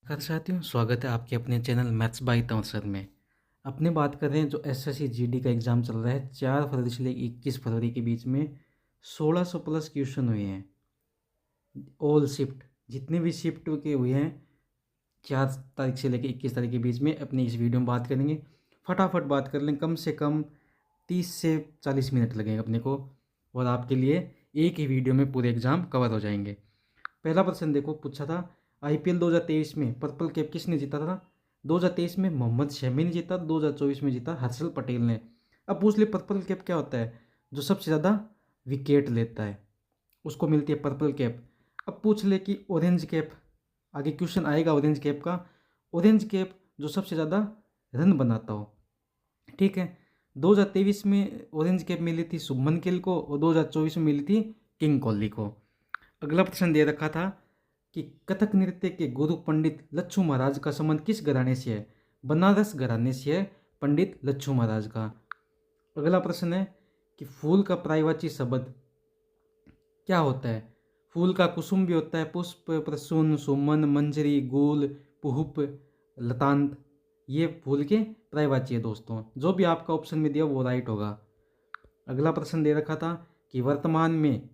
नमस्कार साथियों, स्वागत है आपके अपने चैनल मैथ्स बाय तवसर में। अपने बात कर रहे हैं जो एसएससी जीडी का एग्ज़ाम चल रहा है। 4 फरवरी से लेकर 21 फरवरी के बीच में 1600 प्लस क्वेश्चन हुए हैं। ऑल शिफ्ट जितने भी शिफ्ट के हुए हैं 4 तारीख से लेकर 21 तारीख के बीच में अपनी इस वीडियो में बात करेंगे। फटाफट बात कर लें, कम से कम 30 से 40 मिनट लगेंगे अपने को, और आपके लिए एक ही वीडियो में पूरे एग्ज़ाम कवर हो जाएंगे। पहला प्रश्न देखो, पूछा था आईपीएल 2023 में पर्पल कैप किसने जीता था। 2023 में मोहम्मद शमी ने जीता, 2024 में जीता हर्षल पटेल ने। अब पूछ ले पर्पल कैप क्या होता है। जो सबसे ज़्यादा विकेट लेता है उसको मिलती है पर्पल कैप। अब पूछ ले कि ऑरेंज कैप, आगे क्वेश्चन आएगा ऑरेंज कैप का। ऑरेंज कैप जो सबसे ज़्यादा रन बनाता हो, ठीक है। 2023 में ऑरेंज कैप मिली थी शुभमन गिल को और 2024 में मिली थी किंग कोहली को। अगला प्रश्न दे रखा था कि कथक नृत्य के गुरु पंडित लच्छू महाराज का संबंध किस घराने से है। बनारस घराने से है पंडित लच्छू महाराज का। अगला प्रश्न है कि फूल का पर्यायवाची शब्द क्या होता है। फूल का कुसुम भी होता है, पुष्प, प्रसून, सुमन, मंजरी, गुल, पुष्प, लतांत, ये फूल के पर्यायवाची है दोस्तों। जो भी आपका ऑप्शन में दिया वो राइट होगा। अगला प्रश्न दे रखा था कि वर्तमान में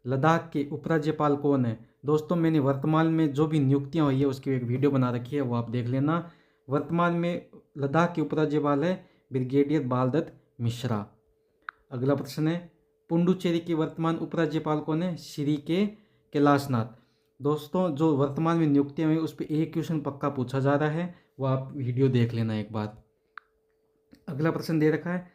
लद्दाख के उपराज्यपाल कौन है। दोस्तों मैंने वर्तमान में जो भी नियुक्तियां हुई है उसकी एक वीडियो बना रखी है, वो आप देख लेना। वर्तमान में लद्दाख के उपराज्यपाल है ब्रिगेडियर बालदत्त मिश्रा। अगला प्रश्न है पुडुचेरी के वर्तमान उपराज्यपाल कौन है। श्री के कैलाशनाथ। दोस्तों जो वर्तमान में नियुक्तियां हुई उस पर एक क्वेश्चन पक्का पूछा जा रहा है, वो आप वीडियो देख लेना एक बार। अगला प्रश्न दे रखा है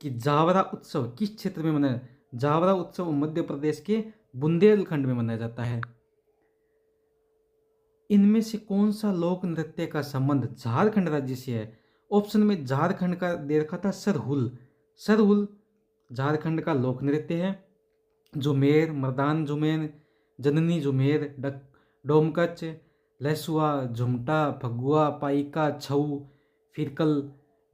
कि जावरा उत्सव किस क्षेत्र में मनाया। जावरा उत्सव मध्य प्रदेश के बुंदेलखंड में मनाया जाता है। इनमें से कौन सा लोक नृत्य का संबंध झारखंड राज्य से है। ऑप्शन में झारखंड का दे रखा था सरहुल। सरहुल झारखंड का लोक नृत्य है। झुमेर, मर्दान झुमेर, जननी झुमेर, डोमकच, लहसुआ, झुमटा, फगुआ, पाइका, छऊ, फिरकल,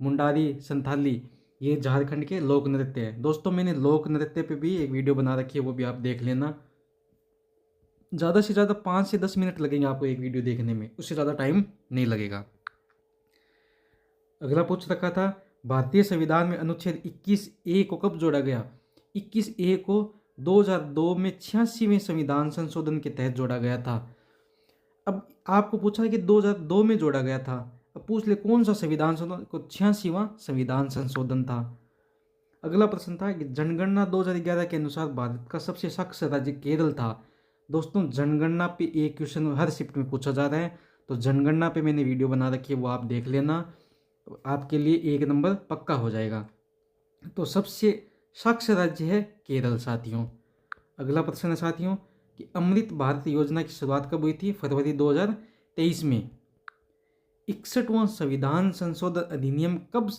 मुंडारी, संथाली, ये झारखंड के लोक नृत्य है। दोस्तों मैंने लोक नृत्य पे भी एक वीडियो बना रखी है, वो भी आप देख लेना। ज़्यादा से ज़्यादा 5 से 10 मिनट लगेंगे आपको एक वीडियो देखने में, उससे ज़्यादा टाइम नहीं लगेगा। अगला पूछ रखा था भारतीय संविधान में अनुच्छेद 21A को कब जोड़ा गया। 21A को 2002 में 86वें संविधान संशोधन के तहत जोड़ा गया था। अब आपको पूछा है कि 2002 में जोड़ा गया था, अब पूछ ले कौन सा संविधान संशोधन को 86वां संविधान संशोधन था। अगला प्रश्न था कि जनगणना 2011 के अनुसार भारत का सबसे साक्षर राज्य केरल था। दोस्तों जनगणना पे एक क्वेश्चन हर शिफ्ट में पूछा जा रहा है, तो जनगणना पे मैंने वीडियो बना रखी है, वो आप देख लेना, आपके लिए 1 नंबर पक्का हो जाएगा। तो सबसे साक्षर राज्य है केरल साथियों। अगला प्रश्न है साथियों कि अमृत भारत योजना की शुरुआत कब हुई थी। फरवरी 2023 में। 61वां संविधान संशोधन अधिनियम कब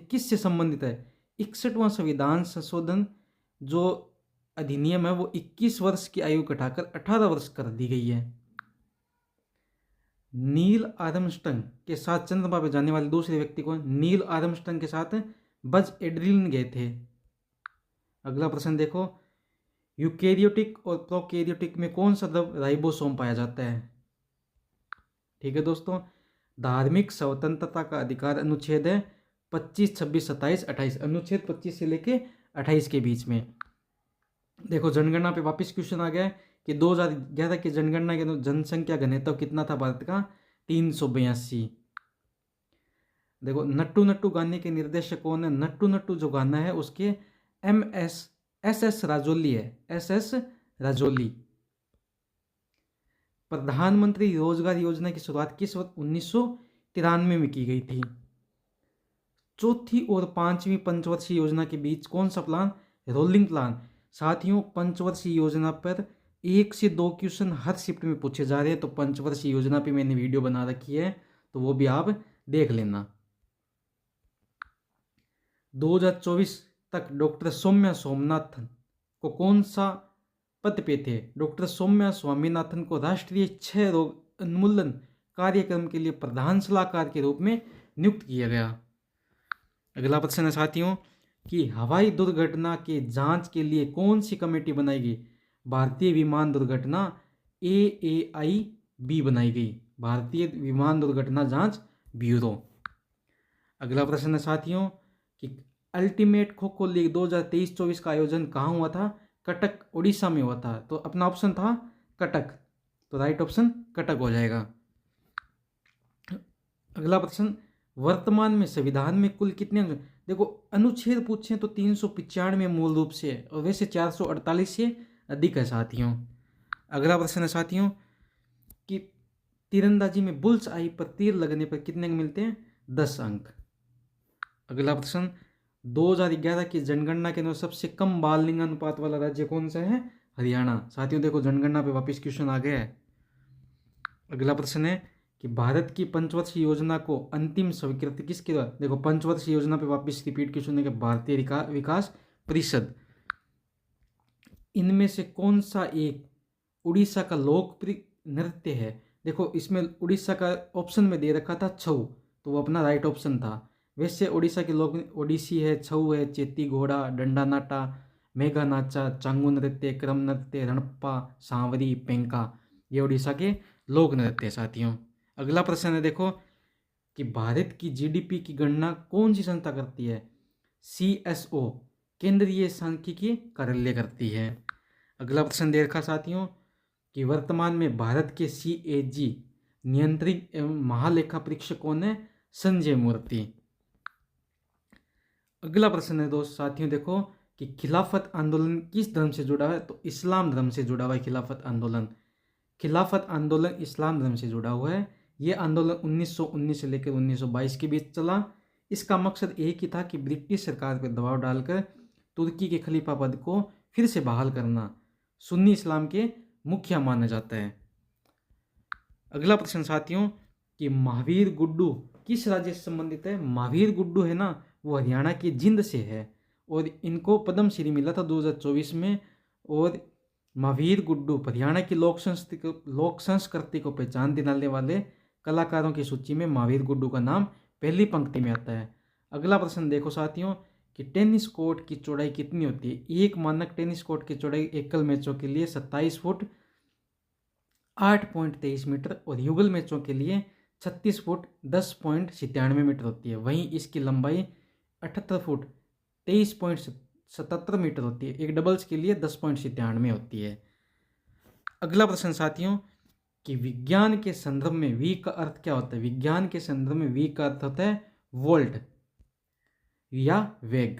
किससे संबंधित है। 61वां संविधान संशोधन जो अधिनियम है वो 21 वर्ष की आयु घटाकर 18 वर्ष कर दी गई है। नील आर्मस्ट्रांग के साथ चंद्रमा पर जाने वाले दूसरे व्यक्ति को, नील आर्मस्ट्रांग के साथ बज एड्रिन गए थे। अगला प्रश्न देखो, यूकेरियोटिक और प्रोकैरियोटिक में कौन सा द्रव राइबोसोम पाया जाता है। ठीक है दोस्तों, धार्मिक स्वतंत्रता का अधिकार अनुच्छेद है 25, 26, 27, 28। अनुच्छेद 25 से लेके 28 के बीच में। देखो जनगणना पे वापस क्वेश्चन आ गया है कि 2011 की जनगणना के जनसंख्या घनत्व कितना था भारत का। 382। देखो नट्टू नट्टू गाने के निर्देशक कौन है। नट्टू नट्टू जो गाना है उसके एस राजौली है, एस राजौली। प्रधानमंत्री रोजगार योजना की शुरुआत किस वक्त 1993 में की गई थी। चौथी और 5वीं पंचवर्षीय योजना के बीच कौन सा प्लान, रोलिंग प्लान। साथियों पंचवर्षीय योजना पर 1 से 2 क्वेश्चन हर शिफ्ट में पूछे जा रहे हैं, तो पंचवर्षीय योजना पे मैंने वीडियो बना रखी है, तो वो भी आप देख लेना। 2024 तक डॉक्टर सौम्या स्वामीनाथन को कौन सा पद पे थे। डॉक्टर सौम्या स्वामीनाथन को राष्ट्रीय क्षय रोग उन्मूलन कार्यक्रम के लिए प्रधान सलाहकार के रूप में नियुक्त किया गया। अगला प्रश्न है साथियों कि हवाई दुर्घटना के जांच के लिए कौन सी कमेटी बनाई गई। भारतीय विमान दुर्घटना AAIB बनाई गई। भारतीय विमान दुर्घटना जांच ब्यूरो। अगला प्रश्न है साथियों कि अल्टीमेट खो खो लीग 2023-24 का आयोजन कहाँ हुआ था? कटक उड़ीसा में हुआ था। तो अपना ऑप्शन था कटक, तो राइट ऑप्शन कटक हो जाएगा। अगला प्रश्न, वर्तमान में संविधान में कुल कितने देखो अनुच्छेद पूछे तो 395 मूल रूप से है और वैसे 448 से अधिक है साथियों। अगला प्रश्न है साथियों कि तीरंदाजी में बुल्स आई पर तीर लगने पर कितने अंक मिलते हैं? 10 अंक। अगला प्रश्न, 2011 की जनगणना के अनुसार सबसे कम बाल लिंग अनुपात वाला राज्य कौन सा है? हरियाणा। साथियों देखो जनगणना पे वापस क्वेश्चन आ गया है। अगला प्रश्न है कि भारत की पंचवर्षीय योजना को अंतिम स्वीकृति किसके द्वारा? देखो पंचवर्षीय योजना पे वापस रिपीट क्वेश्चन है कि भारतीय विकास परिषद। इनमें से कौन सा एक उड़ीसा का लोकप्रिय नृत्य है? देखो इसमें उड़ीसा का ऑप्शन में दे रखा था छऊ, तो वो अपना राइट ऑप्शन था। वैसे उड़ीसा के लोग ओडिसी है, छऊ है, चेती घोड़ा, डंडा नाटा, मेघा नाचा, चांगू नृत्य, क्रम नृत्य, रणप्पा, सांवरी, पेंका, ये उड़ीसा के लोक नृत्य साथियों। अगला प्रश्न है देखो कि भारत की जीडीपी की गणना कौन सी संस्था करती है? CSO, केंद्रीय सांख्यिकी कार्यालय करती है। अगला प्रश्न दे रखा साथियों कि वर्तमान में भारत के CAG नियंत्रित एवं महालेखा परीक्षक कौन है? संजय मूर्ति। अगला प्रश्न है दोस्त साथियों देखो कि खिलाफत आंदोलन किस धर्म से जुड़ा है? तो इस्लाम धर्म से जुड़ा हुआ है खिलाफत आंदोलन। खिलाफत आंदोलन इस्लाम धर्म से जुड़ा हुआ है। ये आंदोलन 1919 से लेकर 1922 के बीच चला। इसका मकसद एक ही था कि ब्रिटिश सरकार पर दबाव डालकर तुर्की के खलीफा पद को फिर से बहाल करना। सुन्नी इस्लाम के मुखिया माना जाता है। अगला प्रश्न साथियों कि महावीर गुड्डू किस राज्य से संबंधित है? महावीर गुड्डू है ना, वो हरियाणा के जिंद से है और इनको पद्म श्री मिला था 2024 में। और महावीर गुड्डू हरियाणा की लोक संस्कृति को पहचान दिलाने वाले कलाकारों की सूची में महावीर गुड्डू का नाम पहली पंक्ति में आता है। अगला प्रश्न देखो साथियों कि टेनिस कोर्ट की चौड़ाई कितनी होती है? एक मानक टेनिस कोर्ट की चौड़ाई एकल मैचों के लिए 27 फुट 8.23 मीटर और युगल मैचों के लिए 36 फुट 10.97 मीटर होती है। वहीं इसकी लंबाई 78 फुट 23.77 मीटर होती है। एक डबल्स के लिए 10.97 होती है। अगला प्रश्न साथियों कि विज्ञान के संदर्भ में वी का अर्थ क्या होता है? विज्ञान के संदर्भ में वी का अर्थ होता है वोल्ट या वेग।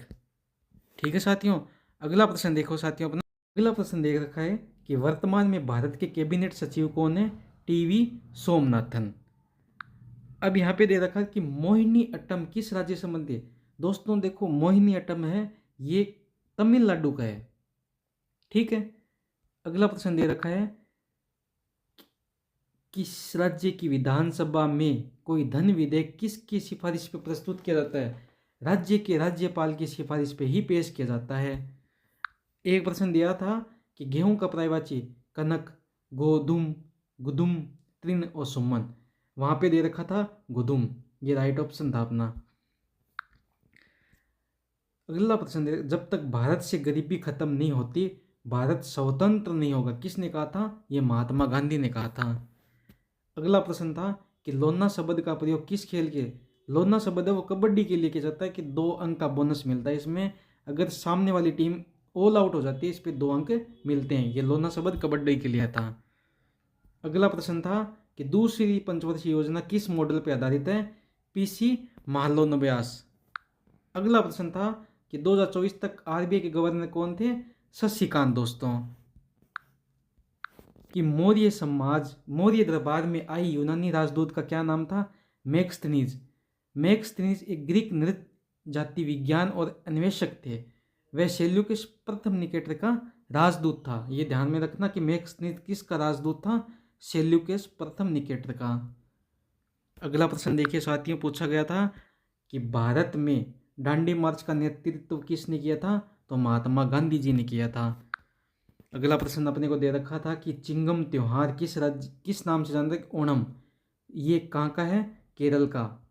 ठीक है साथियों। अगला प्रश्न देखो साथियों अपना अगला प्रश्न देख रखा है कि वर्तमान में भारत के कैबिनेट सचिव कौन है? टीवी सोमनाथन। अब यहाँ पे दे रखा है कि मोहिनी अट्टम किस राज्य से संबंधित है? दोस्तों देखो मोहिनी अट्टम है ये तमिलनाडु का है। ठीक है। अगला प्रश्न दे रखा है किस राज्य की विधानसभा में कोई धन विधेयक किसकी सिफारिश पर प्रस्तुत किया जाता है? राज्य के राज्यपाल की सिफारिश पे ही पेश किया जाता है। एक प्रश्न दिया था कि गेहूं का पर्यायवाची कनक, गोधुम, गुदुम, तृण और सुमन। वहां पे दे रखा था गुदुम, ये राइट ऑप्शन था अपना। अगला प्रश्न जब तक भारत से गरीबी खत्म नहीं होती भारत स्वतंत्र नहीं होगा, किसने कहा था? ये महात्मा गांधी ने कहा था। अगला प्रश्न था कि लोना शब्द का प्रयोग किस खेल के? लोना शब्द है वो कबड्डी के लिए किया जाता है कि 2 अंक का बोनस मिलता है इसमें। अगर सामने वाली टीम ऑल आउट हो जाती है इस पे 2 अंक मिलते हैं। ये लोना शब्द कबड्डी के लिए था। अगला प्रश्न था कि दूसरी पंचवर्षीय योजना किस मॉडल पर आधारित है? पीसी महालनोबिस। अगला प्रश्न था कि 2024 तक RBI के गवर्नर कौन थे? शशिकांत दोस्तों। कि मौर्य दरबार में आई यूनानी राजदूत का क्या नाम था? मैक्सथनीज। मैक्सथनीज एक ग्रीक नृत्य जाति विज्ञान और अन्वेषक थे। वह सेल्यूकस प्रथम निकेटर का राजदूत था। ये ध्यान में रखना कि मैक्सथनीज किसका राजदूत था? सेल्यूकस प्रथम निकेटर का। अगला प्रश्न देखिए साथियों पूछा गया था कि भारत में डांडी मार्च का नेतृत्व किसने किया था? तो महात्मा गांधी जी ने किया था। अगला प्रश्न अपने को दे रखा था कि चिंगम त्योहार किस नाम से जानते हैं? ओणम। ये कहाँ का है? केरल का।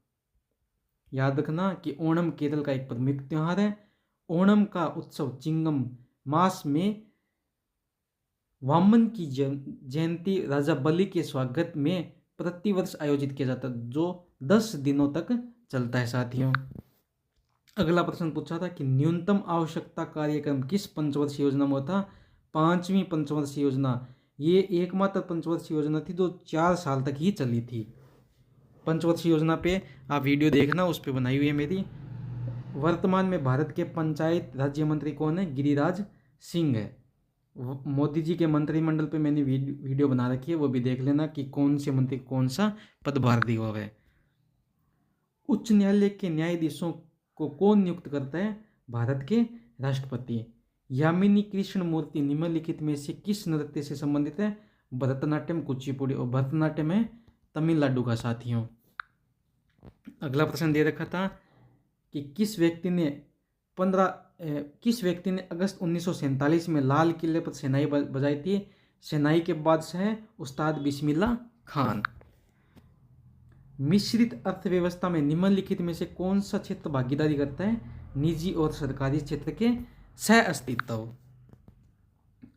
याद रखना कि ओणम केरल का एक प्रमुख त्योहार है। ओणम का उत्सव चिंगम मास में वामन की जयंती राजा बलि के स्वागत में प्रतिवर्ष आयोजित किया जाता है, जो 10 दिनों तक चलता है साथियों। अगला प्रश्न पूछा था कि न्यूनतम आवश्यकता कार्यक्रम किस पंचवर्षीय योजना में होता? 5वीं पंचवर्षीय योजना। ये एकमात्र पंचवर्षीय योजना थी जो 4 साल तक ही चली थी। पंचवर्षीय योजना पे आप वीडियो देखना, उस पर बनाई हुई है मेरी। वर्तमान में भारत के पंचायत राज्य मंत्री कौन है? गिरिराज सिंह है। मोदी जी के मंत्रिमंडल पे मैंने वीडियो बना रखी है, वो भी देख लेना कि कौन से मंत्री कौन सा पदभार दिया हुआ है। उच्च न्यायालय के न्यायाधीशों को कौन नियुक्त करता है? भारत के राष्ट्रपति। यामिनी कृष्ण मूर्ति निम्नलिखित में से किस नृत्य से संबंधित है? भरतनाट्यम, कुचिपुड़ी। और भरतनाट्यम है तमिलनाडु का साथियों। अगला प्रश्न दे रखा था कि किस व्यक्ति ने अगस्त 1947 में लाल किले पर शहनाई बजाई थी? शहनाई के बादशाह उस्ताद बिस्मिल्लाह खान। मिश्रित अर्थव्यवस्था में निम्नलिखित में से कौन सा क्षेत्र भागीदारी करता है? निजी और सरकारी क्षेत्र के सह अस्तित्व।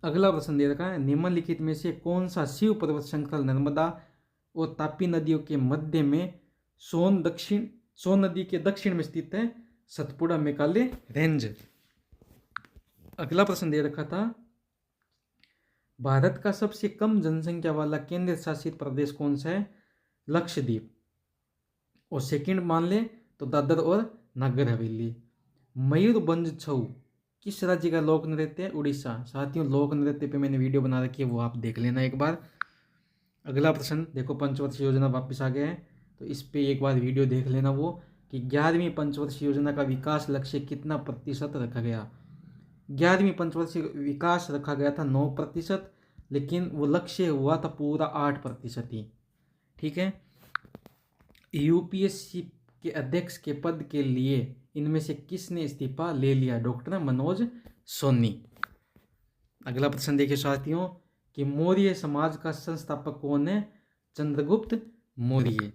अगला प्रश्न दे रखा है निम्नलिखित में से कौन सा शिव पर्वत श्रृंखला नर्मदा और तापी नदियों के मध्य में सोन नदी के दक्षिण में स्थित है? सतपुड़ा मेघालय रेंज। अगला प्रश्न दे रखा था भारत का सबसे कम जनसंख्या वाला केंद्र शासित प्रदेश कौन सा है? लक्षद्वीप। और सेकंड मान ले तो दादर और नागर हवेली। मयूरभंज छऊ किस राज्य का लोक नृत्य है? उड़ीसा। साथियों लोक नृत्य पे मैंने वीडियो बना रखी है, वो आप देख लेना एक बार। अगला प्रश्न देखो, पंचवर्षीय योजना वापस आ गया है तो इस पे एक बार वीडियो देख लेना, वो कि 11वीं पंचवर्षीय योजना का विकास लक्ष्य कितना प्रतिशत रखा गया? 11वीं पंचवर्षीय विकास रखा गया था 9%, लेकिन वो लक्ष्य हुआ था पूरा 8% ही। ठीक है। यूपीएससी के अध्यक्ष के पद के लिए इनमें से किसने इस्तीफा ले लिया? डॉक्टर मनोज सोनी। अगला प्रश्न देखिए साथियों कि मौर्य समाज का संस्थापक कौन है? चंद्रगुप्त मौर्य।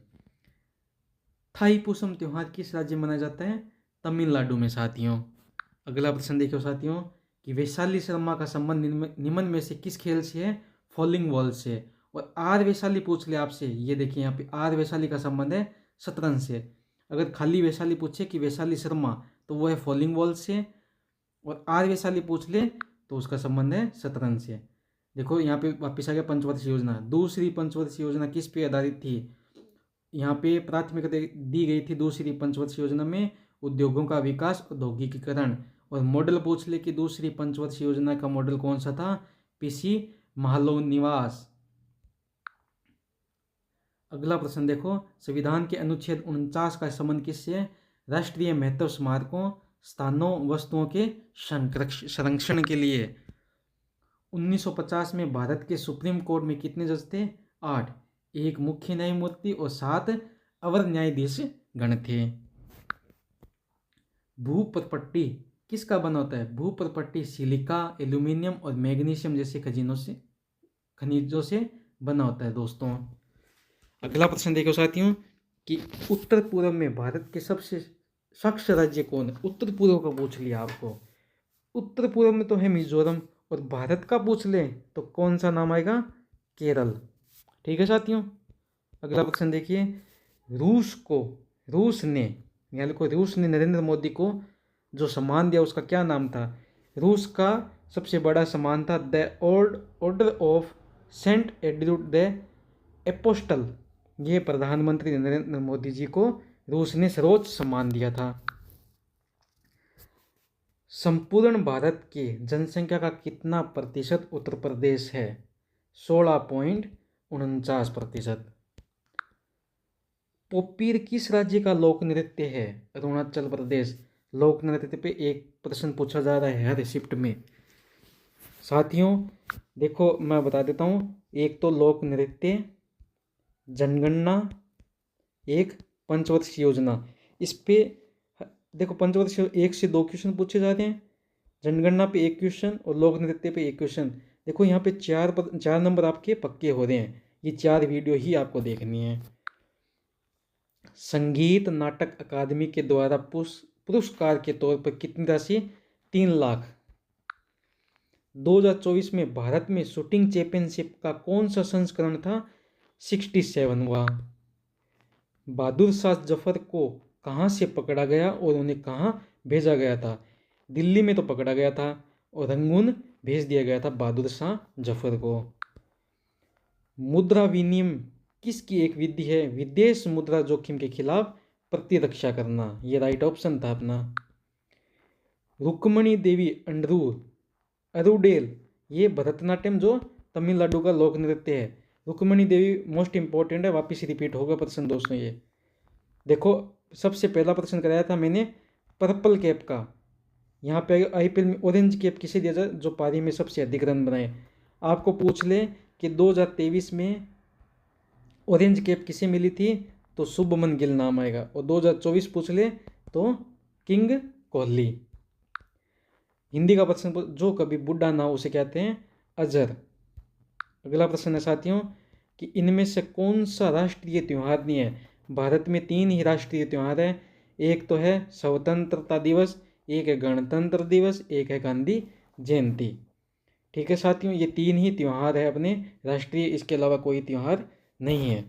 थाईपुसम त्योहार किस राज्य में मनाया जाता है? तमिलनाडु में साथियों। अगला प्रश्न देखियो साथियों कि वैशाली शर्मा का संबंध निम्न में से किस खेल से है? फॉलिंग बॉल से। और आर वैशाली पूछ ले आपसे, ये देखिए यहाँ पे आर वैशाली का संबंध है शतरंज से। अगर खाली वैशाली पूछे कि वैशाली शर्मा तो वो है फॉलिंग बॉल से, और आर वैशाली पूछ ले तो उसका संबंध है शतरंज से। देखो यहाँ पे वापिस आ गया पंचवर्षीय योजना। दूसरी पंचवर्षीय योजना किस पे आधारित थी? यहाँ पे प्राथमिकता दी गई थी दूसरी पंचवर्षीय योजना में उद्योगों का विकास, औद्योगिकीकरण। और मॉडल पूछ ले कि दूसरी पंचवर्षीय योजना का मॉडल कौन सा था? पीसी महालोनिवास। अगला प्रश्न देखो, संविधान के अनुच्छेद 49 का संबंध किससे है? राष्ट्रीय महत्व स्मारकों, स्थानों, वस्तुओं के संरक्षण के लिए। 1950 में भारत के सुप्रीम कोर्ट में कितने जज थे? 8। एक मुख्य न्यायमूर्ति और 7 अवर न्यायाधीश गण थे। भूप्रपट्टी किसका बना होता है? भूप्रपट्टी सिलिका, एल्यूमिनियम और मैग्नीशियम जैसे खनिजों से बना होता है दोस्तों। अगला प्रश्न देखो साथियों कि उत्तर पूर्व में भारत के सबसे स्वच्छ राज्य कौन है? उत्तर पूर्व का पूछ लिया आपको। उत्तर पूर्व में तो है मिजोरम, और भारत का पूछ ले तो कौन सा नाम आएगा? केरल। ठीक है साथियों। अगला प्रश्न देखिए, रूस ने नरेंद्र मोदी को जो सम्मान दिया उसका क्या नाम था? रूस का सबसे बड़ा सम्मान था द ऑर्डर ऑफ सेंट एड्रूड द एपोस्टल। ये प्रधानमंत्री नरेंद्र मोदी जी को रूस ने सर्वोच्च सम्मान दिया था। संपूर्ण भारत के जनसंख्या का कितना प्रतिशत उत्तर प्रदेश है? 16.49%। पोपीर किस राज्य का लोक नृत्य है? अरुणाचल प्रदेश। लोक नृत्य पे एक प्रश्न पूछा जा रहा है हर शिफ्ट में। साथियों देखो मैं बता देता हूँ, एक तो लोक नृत्य, जनगणना, एक पंचवर्षीय योजना। इस पे देखो पंचवर्षीय 1 से 2 क्वेश्चन पूछे जाते हैं, जनगणना पे 1 क्वेश्चन और लोक नृत्य पे 1 क्वेश्चन। देखो यहाँ पे 4 नंबर आपके पक्के हो रहे हैं। ये 4 वीडियो ही आपको देखनी है। संगीत नाटक अकादमी के द्वारा पुरस्कार के तौर पर कितनी राशि? 3 लाख। 2024 में भारत में शूटिंग चैंपियनशिप का कौन सा संस्करण था? 67 हुआ। बहादुर शाह जफर को कहाँ से पकड़ा गया और उन्हें कहाँ भेजा गया था? दिल्ली में तो पकड़ा गया था और रंगून भेज दिया गया था बहादुर शाह जफर को। मुद्रा विनिमय किसकी एक विधि है? विदेश मुद्रा जोखिम के खिलाफ प्रतिरक्षा करना, ये राइट ऑप्शन था अपना। रुक्मणी देवी अरुडेल, ये भरतनाट्यम जो तमिलनाडु का लोक नृत्य है। रुक्मणी देवी मोस्ट इंपॉर्टेंट है, वापिस रिपीट होगा प्रश्न दोस्तों। ये देखो सबसे पहला प्रश्न कराया था मैंने पर्पल कैप का। यहाँ पे आईपीएल में ऑरेंज कैप किसे दिया जाए? जो पारी में सबसे अधिक रन बनाए। आपको पूछ ले कि 2023 में ऑरेंज कैप किसे मिली थी, तो शुभमन गिल नाम आएगा। और 2024 पूछ ले तो किंग कोहली। हिंदी का प्रश्न जो कभी बुढ़ा ना हो उसे कहते हैं अजर। अगला प्रश्न है साथियों कि इनमें से कौन सा राष्ट्रीय त्यौहार नहीं है? भारत में 3 ही राष्ट्रीय त्यौहार है। एक तो है स्वतंत्रता दिवस, एक है गणतंत्र दिवस, एक है गांधी जयंती। ठीक है साथियों, ये 3 ही त्यौहार है अपने राष्ट्रीय, इसके अलावा कोई त्यौहार नहीं है।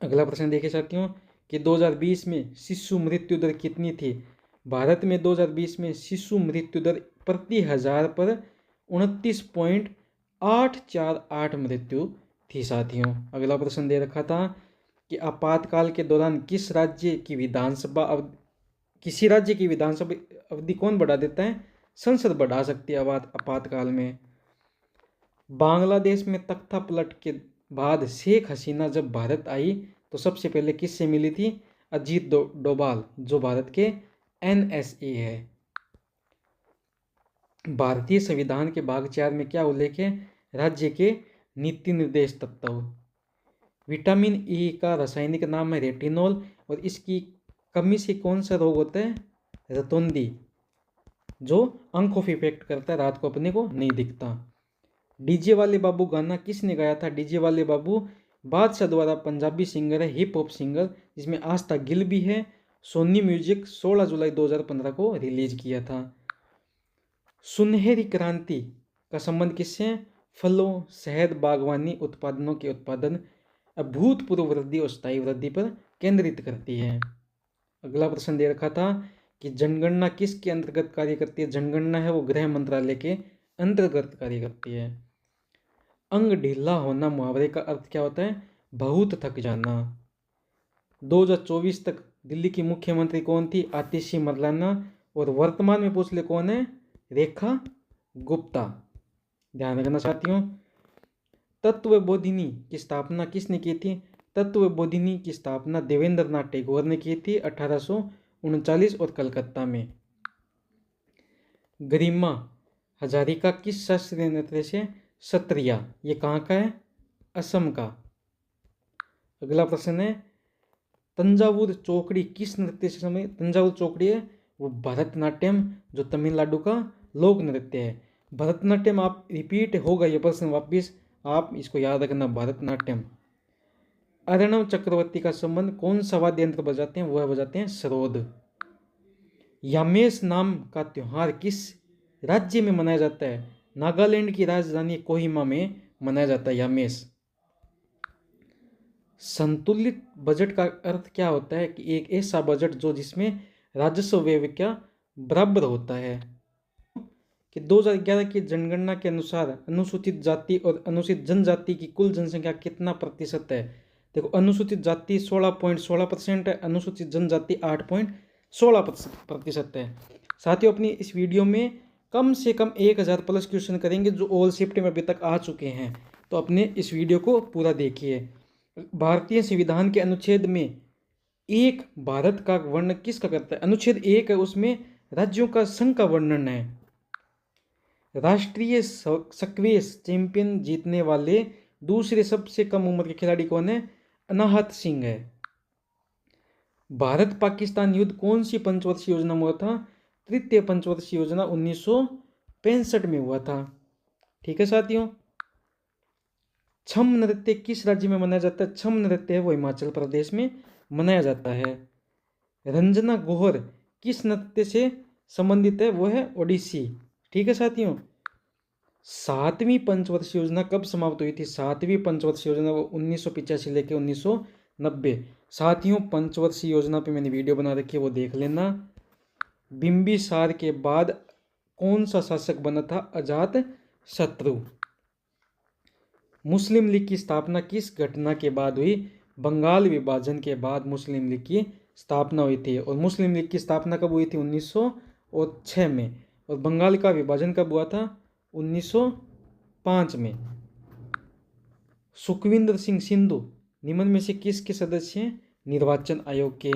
अगला प्रश्न देखिए साथियों कि 2020 में शिशु मृत्यु दर कितनी थी? भारत में 2020 में शिशु मृत्यु दर प्रति 1000 पर 29.848 मृत्यु थी साथियों। अगला प्रश्न दे रखा था कि आपातकाल के दौरान किसी राज्य की विधानसभा अवधि कौन बढ़ा देता है? संसद बढ़ा सकती है आपातकाल में। बांग्लादेश में तख्ता पलट के बाद शेख हसीना जब भारत आई तो सबसे पहले किससे मिली थी? अजीत डोभाल, जो भारत के NSA है। भारतीय संविधान के भाग 4 में क्या उल्लेख है? राज्य के नीति निर्देश तत्व। विटामिन E का रासायनिक नाम है रेटिनॉल और इसकी कमी से कौन सा रोग होता है? रतौंधी, जो आंख ऑफ इफेक्ट करता है, रात को अपने को नहीं दिखता। डीजे वाले बाबू गाना किसने गाया था? डीजे वाले बाबू बादशाह द्वारा, पंजाबी सिंगर है, हिप हॉप सिंगर, जिसमें आस्था गिल भी है। सोनी म्यूजिक 16 जुलाई 2015 को रिलीज किया था। सुनहरी क्रांति का संबंध किससे है? फलों, शहद, बागवानी उत्पादनों के उत्पादन, अभूतपूर्व वृद्धि और स्थायी वृद्धि पर केंद्रित करती है। अगला प्रश्न दे रखा था कि जनगणना किसके अंतर्गत कार्य करती है? जनगणना है वो गृह मंत्रालय के अंतर्गत कार्य करती है। अंग ढीला होना मुहावरे का अर्थ क्या होता है? बहुत थक जाना। 2024 तक दिल्ली की मुख्यमंत्री कौन थी? आतिशी मरलाना। और वर्तमान में पूछ ले कौन है? रेखा गुप्ता। ध्यान रखना साथियों। तत्व बोधिनी की स्थापना किसने की थी? तत्व बोधिनी की स्थापना देवेंद्र नाथ टैगोर ने की थी 1839 और कलकत्ता में। गरिमा हजारिका किस शास्त्रीय नृत्य से? सत्रिया। ये कहाँ का है? असम का। अगला प्रश्न है तंजावुर चौकड़ी किस नृत्य से समय? तंजावुर चौकड़ी है वो भरतनाट्यम, जो तमिलनाडु का लोक नृत्य है। भरतनाट्यम, आप रिपीट होगा ये प्रश्न वापिस, आप इसको याद रखना, भरतनाट्यम। अर्णव चक्रवर्ती का संबंध कौन सा वाद्य यंत्र बजाते हैं? वह बजाते हैं सरोद। यामेस नाम का त्योहार किस राज्य में मनाया जाता है? नागालैंड की राजधानी कोहिमा में मनाया जाता है यामेस। संतुलित बजट का अर्थ क्या होता है? कि एक ऐसा बजट जो जिसमें राजस्व व्यय का बराबर होता है। कि 2011 की जनगणना के अनुसार अनुसूचित जाति और अनुसूचित जनजाति की कुल जनसंख्या कितना प्रतिशत है? देखो अनुसूचित जाति 16.16% है, अनुसूचित जनजाति 8.16% है। साथियों अपनी इस वीडियो में कम से कम 1000 प्लस क्वेश्चन करेंगे जो ऑल शिफ्ट में अभी तक आ चुके हैं, तो अपने इस वीडियो को पूरा देखिए। भारतीय संविधान के अनुच्छेद में एक भारत का वर्णन किसका करता है? अनुच्छेद 1 है, उसमें राज्यों का संघ का वर्णन है। राष्ट्रीय स्क्वैश चैंपियन जीतने वाले दूसरे सबसे कम उम्र के खिलाड़ी कौन है? अनाहत सिंह है। भारत पाकिस्तान युद्ध कौन सी पंचवर्षीय योजना में हुआ था? तृतीय पंचवर्षीय योजना 1965 में हुआ था। ठीक है साथियों। छम नृत्य किस राज्य में मनाया जाता है? छम नृत्य है वो हिमाचल प्रदेश में मनाया जाता है। रंजना गोहर किस नृत्य से संबंधित है? वो है ओडिसी। ठीक है साथियों। सातवीं पंचवर्षीय योजना कब समाप्त हुई थी? सातवीं पंचवर्षीय योजना वो 1985 लेके 1990। साथियों, पंचवर्षीय योजना पे मैंने वीडियो बना रखी है, वो देख लेना। बिंबिसार के बाद कौन सा शासक बना था? अजात शत्रु। मुस्लिम लीग की स्थापना किस घटना के बाद हुई? बंगाल विभाजन के बाद मुस्लिम लीग की स्थापना हुई थी। और मुस्लिम लीग की स्थापना कब हुई थी? 1906 में। और बंगाल का विभाजन कब हुआ था? 1905 में। सुखविंदर सिंह सिंधु निम्न में से किसके सदस्य हैं? निर्वाचन आयोग के।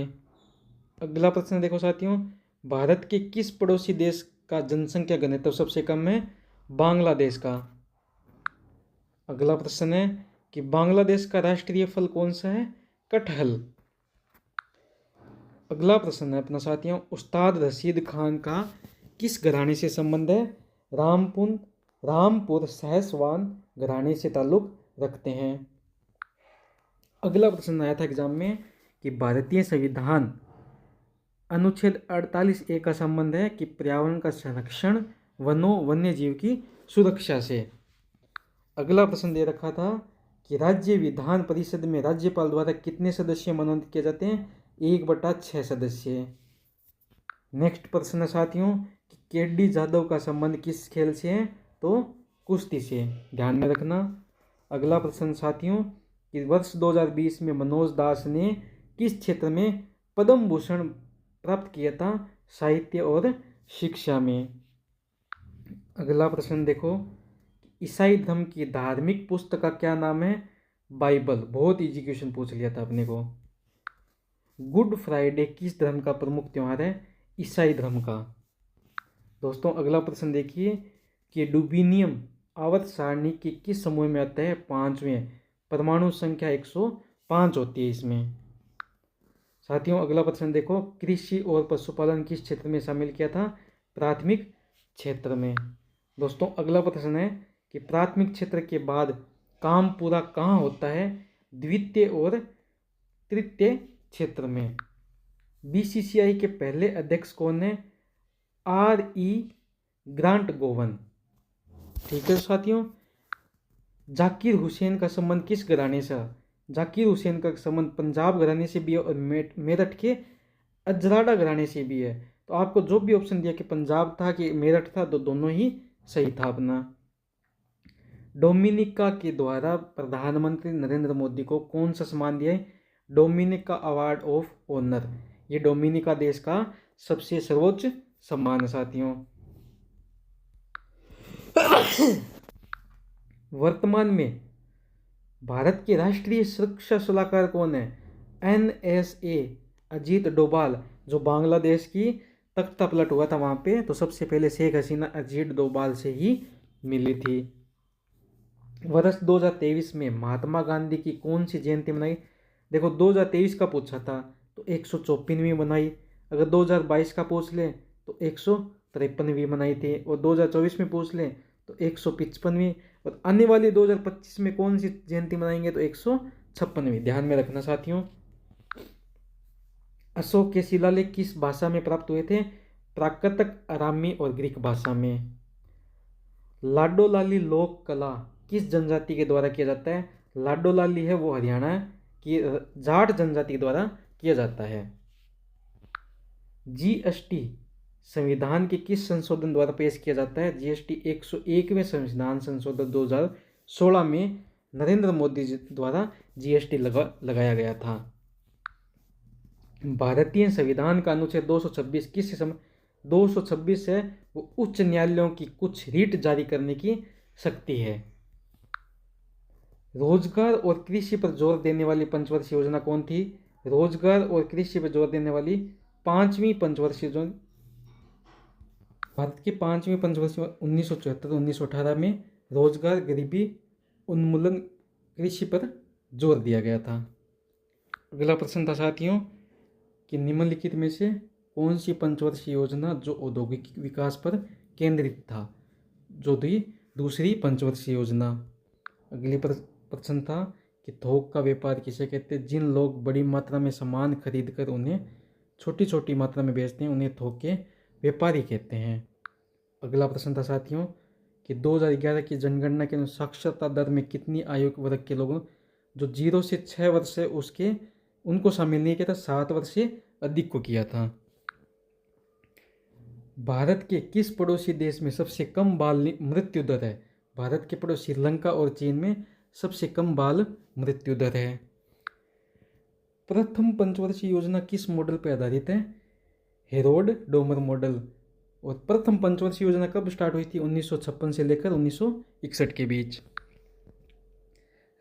अगला प्रश्न देखो साथियों, भारत के किस पड़ोसी देश का जनसंख्या घनत्व सबसे कम है? बांग्लादेश का। अगला प्रश्न है कि बांग्लादेश का राष्ट्रीय फल कौन सा है? कटहल। अगला प्रश्न है अपना साथियों, उस्ताद रशीद खान का किस घराने से संबंध है? रामपुर सहसवान घराने से ताल्लुक रखते हैं। अगला प्रश्न आया था एग्जाम में कि भारतीय संविधान अनुच्छेद 48A का संबंध है कि पर्यावरण का संरक्षण, वनों वन्य जीव की सुरक्षा से। अगला प्रश्न दे रखा था कि राज्य विधान परिषद में राज्यपाल द्वारा कितने सदस्य मनोनीत किए जाते हैं? 1/6 सदस्य। नेक्स्ट प्रश्न है साथियों कि केडी जादव का संबंध किस खेल से है? तो कुश्ती से, ध्यान में रखना। अगला प्रश्न साथियों कि वर्ष 2020 में मनोज दास ने किस क्षेत्र में पद्म भूषण प्राप्त किया था? साहित्य और शिक्षा में। अगला प्रश्न देखो, ईसाई धर्म की धार्मिक पुस्तक का क्या नाम है? बाइबल। बहुत इजी क्वेश्चन पूछ लिया था अपने को। गुड फ्राइडे किस धर्म का प्रमुख त्योहार है? ईसाई धर्म का। दोस्तों अगला प्रश्न देखिए कि ड्यूबिनियम आवर्त सारणी के किस समूह में आता है? 5वें। परमाणु संख्या 105 होती है इसमें। साथियों अगला प्रश्न देखो, कृषि और पशुपालन किस क्षेत्र में शामिल किया था? प्राथमिक क्षेत्र में। दोस्तों अगला प्रश्न है कि प्राथमिक क्षेत्र के बाद काम पूरा कहाँ होता है? द्वितीय और तृतीय क्षेत्र में। बीसीसीआई के पहले अध्यक्ष कौन है? RE grant Goan. ठीक है साथियों, जाकिर हुसैन का संबंध किस घराने से? जाकिर हुसैन का संबंध पंजाब घराने से भी है और मेरठ के अजराड़ा घराने से भी है। तो आपको जो भी ऑप्शन दिया कि पंजाब था कि मेरठ था, तो दोनों ही सही था अपना। डोमिनिका के द्वारा प्रधानमंत्री नरेंद्र मोदी को कौन सा सम्मान दिया है? Dominica award of honour. ये डोमिनिका देश का सबसे सर्वोच्च सम्मान है साथियों। वर्तमान में भारत के राष्ट्रीय सुरक्षा सलाहकार कौन है? NSA अजीत डोभाल, जो बांग्लादेश की तख्ता पलट हुआ था वहां पे, तो सबसे पहले शेख हसीना अजीत डोभाल से ही मिली थी। वर्ष 2023 में महात्मा गांधी की कौन सी जयंती मनाई? देखो 2023 का पूछा था तो 154वीं मनाई। अगर 2022 का पूछ ले तो 153वीं मनाई थी। और 2024 में पूछ ले तो 155वीं। और आने वाली 2025 में कौन सी जयंती मनाएंगे? तो 156वीं। ध्यान में रखना साथियों। अशोक के शिलालेख किस भाषा में प्राप्त हुए थे? प्राकृतक, अरामी और ग्रीक भाषा में। लाडोलाली लोक कला किस जनजाति के द्वारा किया जाता है? लाडोलाली है वो हरियाणा की जाट जनजाति के द्वारा किया जाता है। GST संविधान के किस संशोधन द्वारा पेश किया जाता है? GST 101वें संविधान संशोधन 2016 में नरेंद्र मोदी जी द्वारा GST लगाया गया था। भारतीय संविधान का अनुच्छेद 226 किस 226 है वो उच्च न्यायालयों की कुछ रीट जारी करने की शक्ति है। रोजगार और कृषि पर जोर देने वाली पंचवर्षीय योजना कौन थी? रोजगार और कृषि पर जोर देने वाली 5वीं पंचवर्षीय योजना भारत की 5वीं पंचवर्षीय 1974-1918 में रोजगार, गरीबी उन्मूलन, कृषि पर जोर दिया गया था। अगला प्रश्न था साथियों कि निम्नलिखित में से कौन सी पंचवर्षीय योजना जो औद्योगिक विकास पर केंद्रित था? जो थी दूसरी पंचवर्षीय योजना। अगली प्रश्न था कि थोक का व्यापार किसे कहते हैं? जिन लोग बड़ी मात्रा में सामान खरीद कर उन्हें छोटी छोटी मात्रा में बेचते हैं उन्हें थोक के व्यापारी कहते हैं। अगला प्रश्न था साथियों कि 2011 की जनगणना के अनुसार साक्षरता दर में कितनी आयु वर्ग के लोगों जो 0 से 6 वर्ष है उसके उनको शामिल नहीं किया था, 7 वर्ष से अधिक को किया था। भारत के किस पड़ोसी देश में सबसे कम बाल मृत्यु दर है? भारत के पड़ोसी श्रीलंका और चीन में सबसे कम बाल मृत्यु दर है। प्रथम पंचवर्षीय योजना किस मॉडल पर आधारित है? Harold Domar model. और प्रथम पंचवर्षीय योजना कब स्टार्ट हुई थी? 1956 से लेकर 1961 के बीच।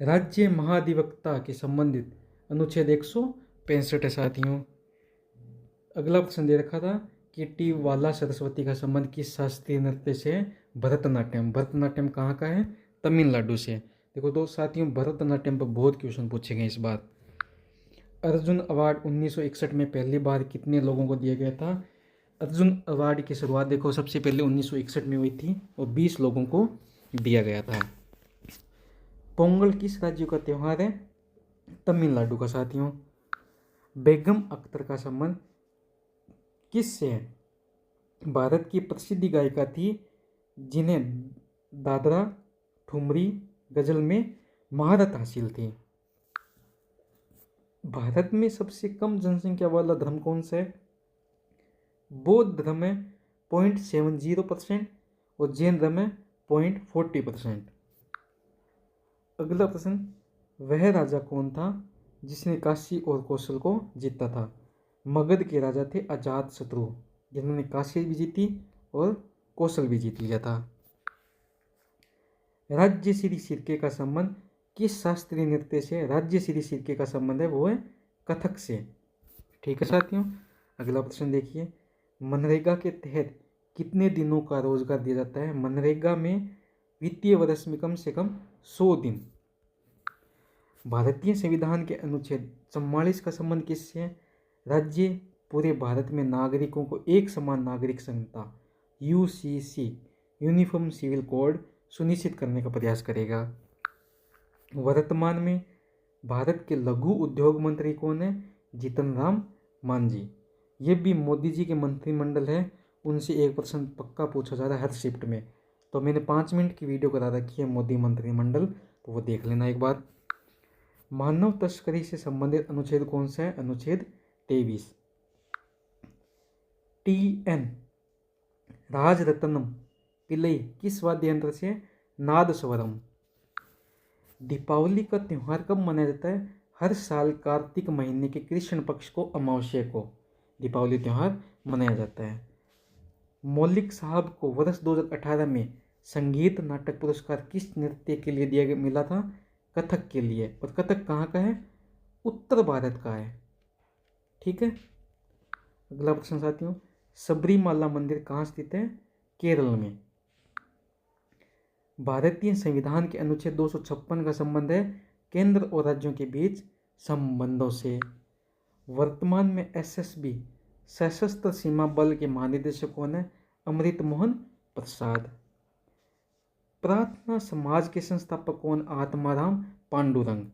राज्य महाधिवक्ता के संबंधित अनुच्छेद 165 है साथियों। अगला प्रश्न दे रखा था कि टी वाला सरस्वती का संबंध किस शास्त्रीय नृत्य से है? भरतनाट्यम। भरतनाट्यम कहाँ का है? तमिलनाडु से। देखो दो साथियों, भरतनाट्यम पर बहुत क्वेश्चन पूछे गए इस बार। अर्जुन अवार्ड 1961 में पहली बार कितने लोगों को दिया गया था? अर्जुन अवार्ड की शुरुआत देखो सबसे पहले 1961 में हुई थी और 20 लोगों को दिया गया था। पोंगल किस राज्य का त्यौहार है? तमिलनाडु का साथियों। बेगम अख्तर का संबंध किससे है? भारत की प्रसिद्ध गायिका थी जिन्हें दादरा ठुमरी गजल में महारत हासिल थी। भारत में सबसे कम जनसंख्या वाला धर्म कौन सा है? बौद्ध धर्म है 0.70% और जैन धर्म है 0.40%। अगला प्रश्न, वह राजा कौन था जिसने काशी और कौशल को जीता था? मगध के राजा थे अजातशत्रु, जिन्होंने काशी भी जीती और कौशल भी जीत लिया था। राज्य श्री सिरके का संबंध किस शास्त्रीय नृत्य से? राज्य श्री सिरके का संबंध है वो है कथक से। ठीक है साथियों। अगला प्रश्न देखिए, मनरेगा के तहत कितने दिनों का रोजगार दिया जाता है? मनरेगा में वित्तीय वर्ष में कम से कम 100 दिन। भारतीय संविधान के अनुच्छेद 44 का संबंध किससे है? राज्य पूरे भारत में नागरिकों को एक समान नागरिक संहिता यूसीसी यूनिफॉर्म सिविल कोड सुनिश्चित करने का प्रयास करेगा। वर्तमान में भारत के लघु उद्योग मंत्री कौन है? जीतन राम मांझी। ये भी मोदी जी के मंत्रिमंडल है, उनसे एक प्रश्न पक्का पूछा जा रहा है हर शिफ्ट में। तो मैंने 5 मिनट की वीडियो करा रखी है मोदी मंत्रिमंडल, तो वो देख लेना एक बार। मानव तस्करी से संबंधित अनुच्छेद कौन सा है? अनुच्छेद 23। TN राजरत्नम पिल्लई किस वाद्य यंत्र से? नादस्वरम। दीपावली का त्यौहार कब मनाया जाता है? हर साल कार्तिक महीने के कृष्ण पक्ष को अमावस्या को दीपावली त्यौहार मनाया जाता है। मौलिक साहब को वर्ष 2018 में संगीत नाटक पुरस्कार किस नृत्य के लिए मिला था? कथक के लिए। और कथक कहाँ का है? उत्तर भारत का है। ठीक है। अगला प्रश्न साथियों, सबरीमाला मंदिर कहाँ स्थित है? केरल में। भारतीय संविधान के अनुच्छेद 256 का संबंध है केंद्र और राज्यों के बीच संबंधों से। वर्तमान में SSB सशस्त्र सीमा बल के महानिदेशक कौन है? अमृत मोहन प्रसाद। प्रार्थना समाज के संस्थापक कौन? आत्माराम पांडुरंग।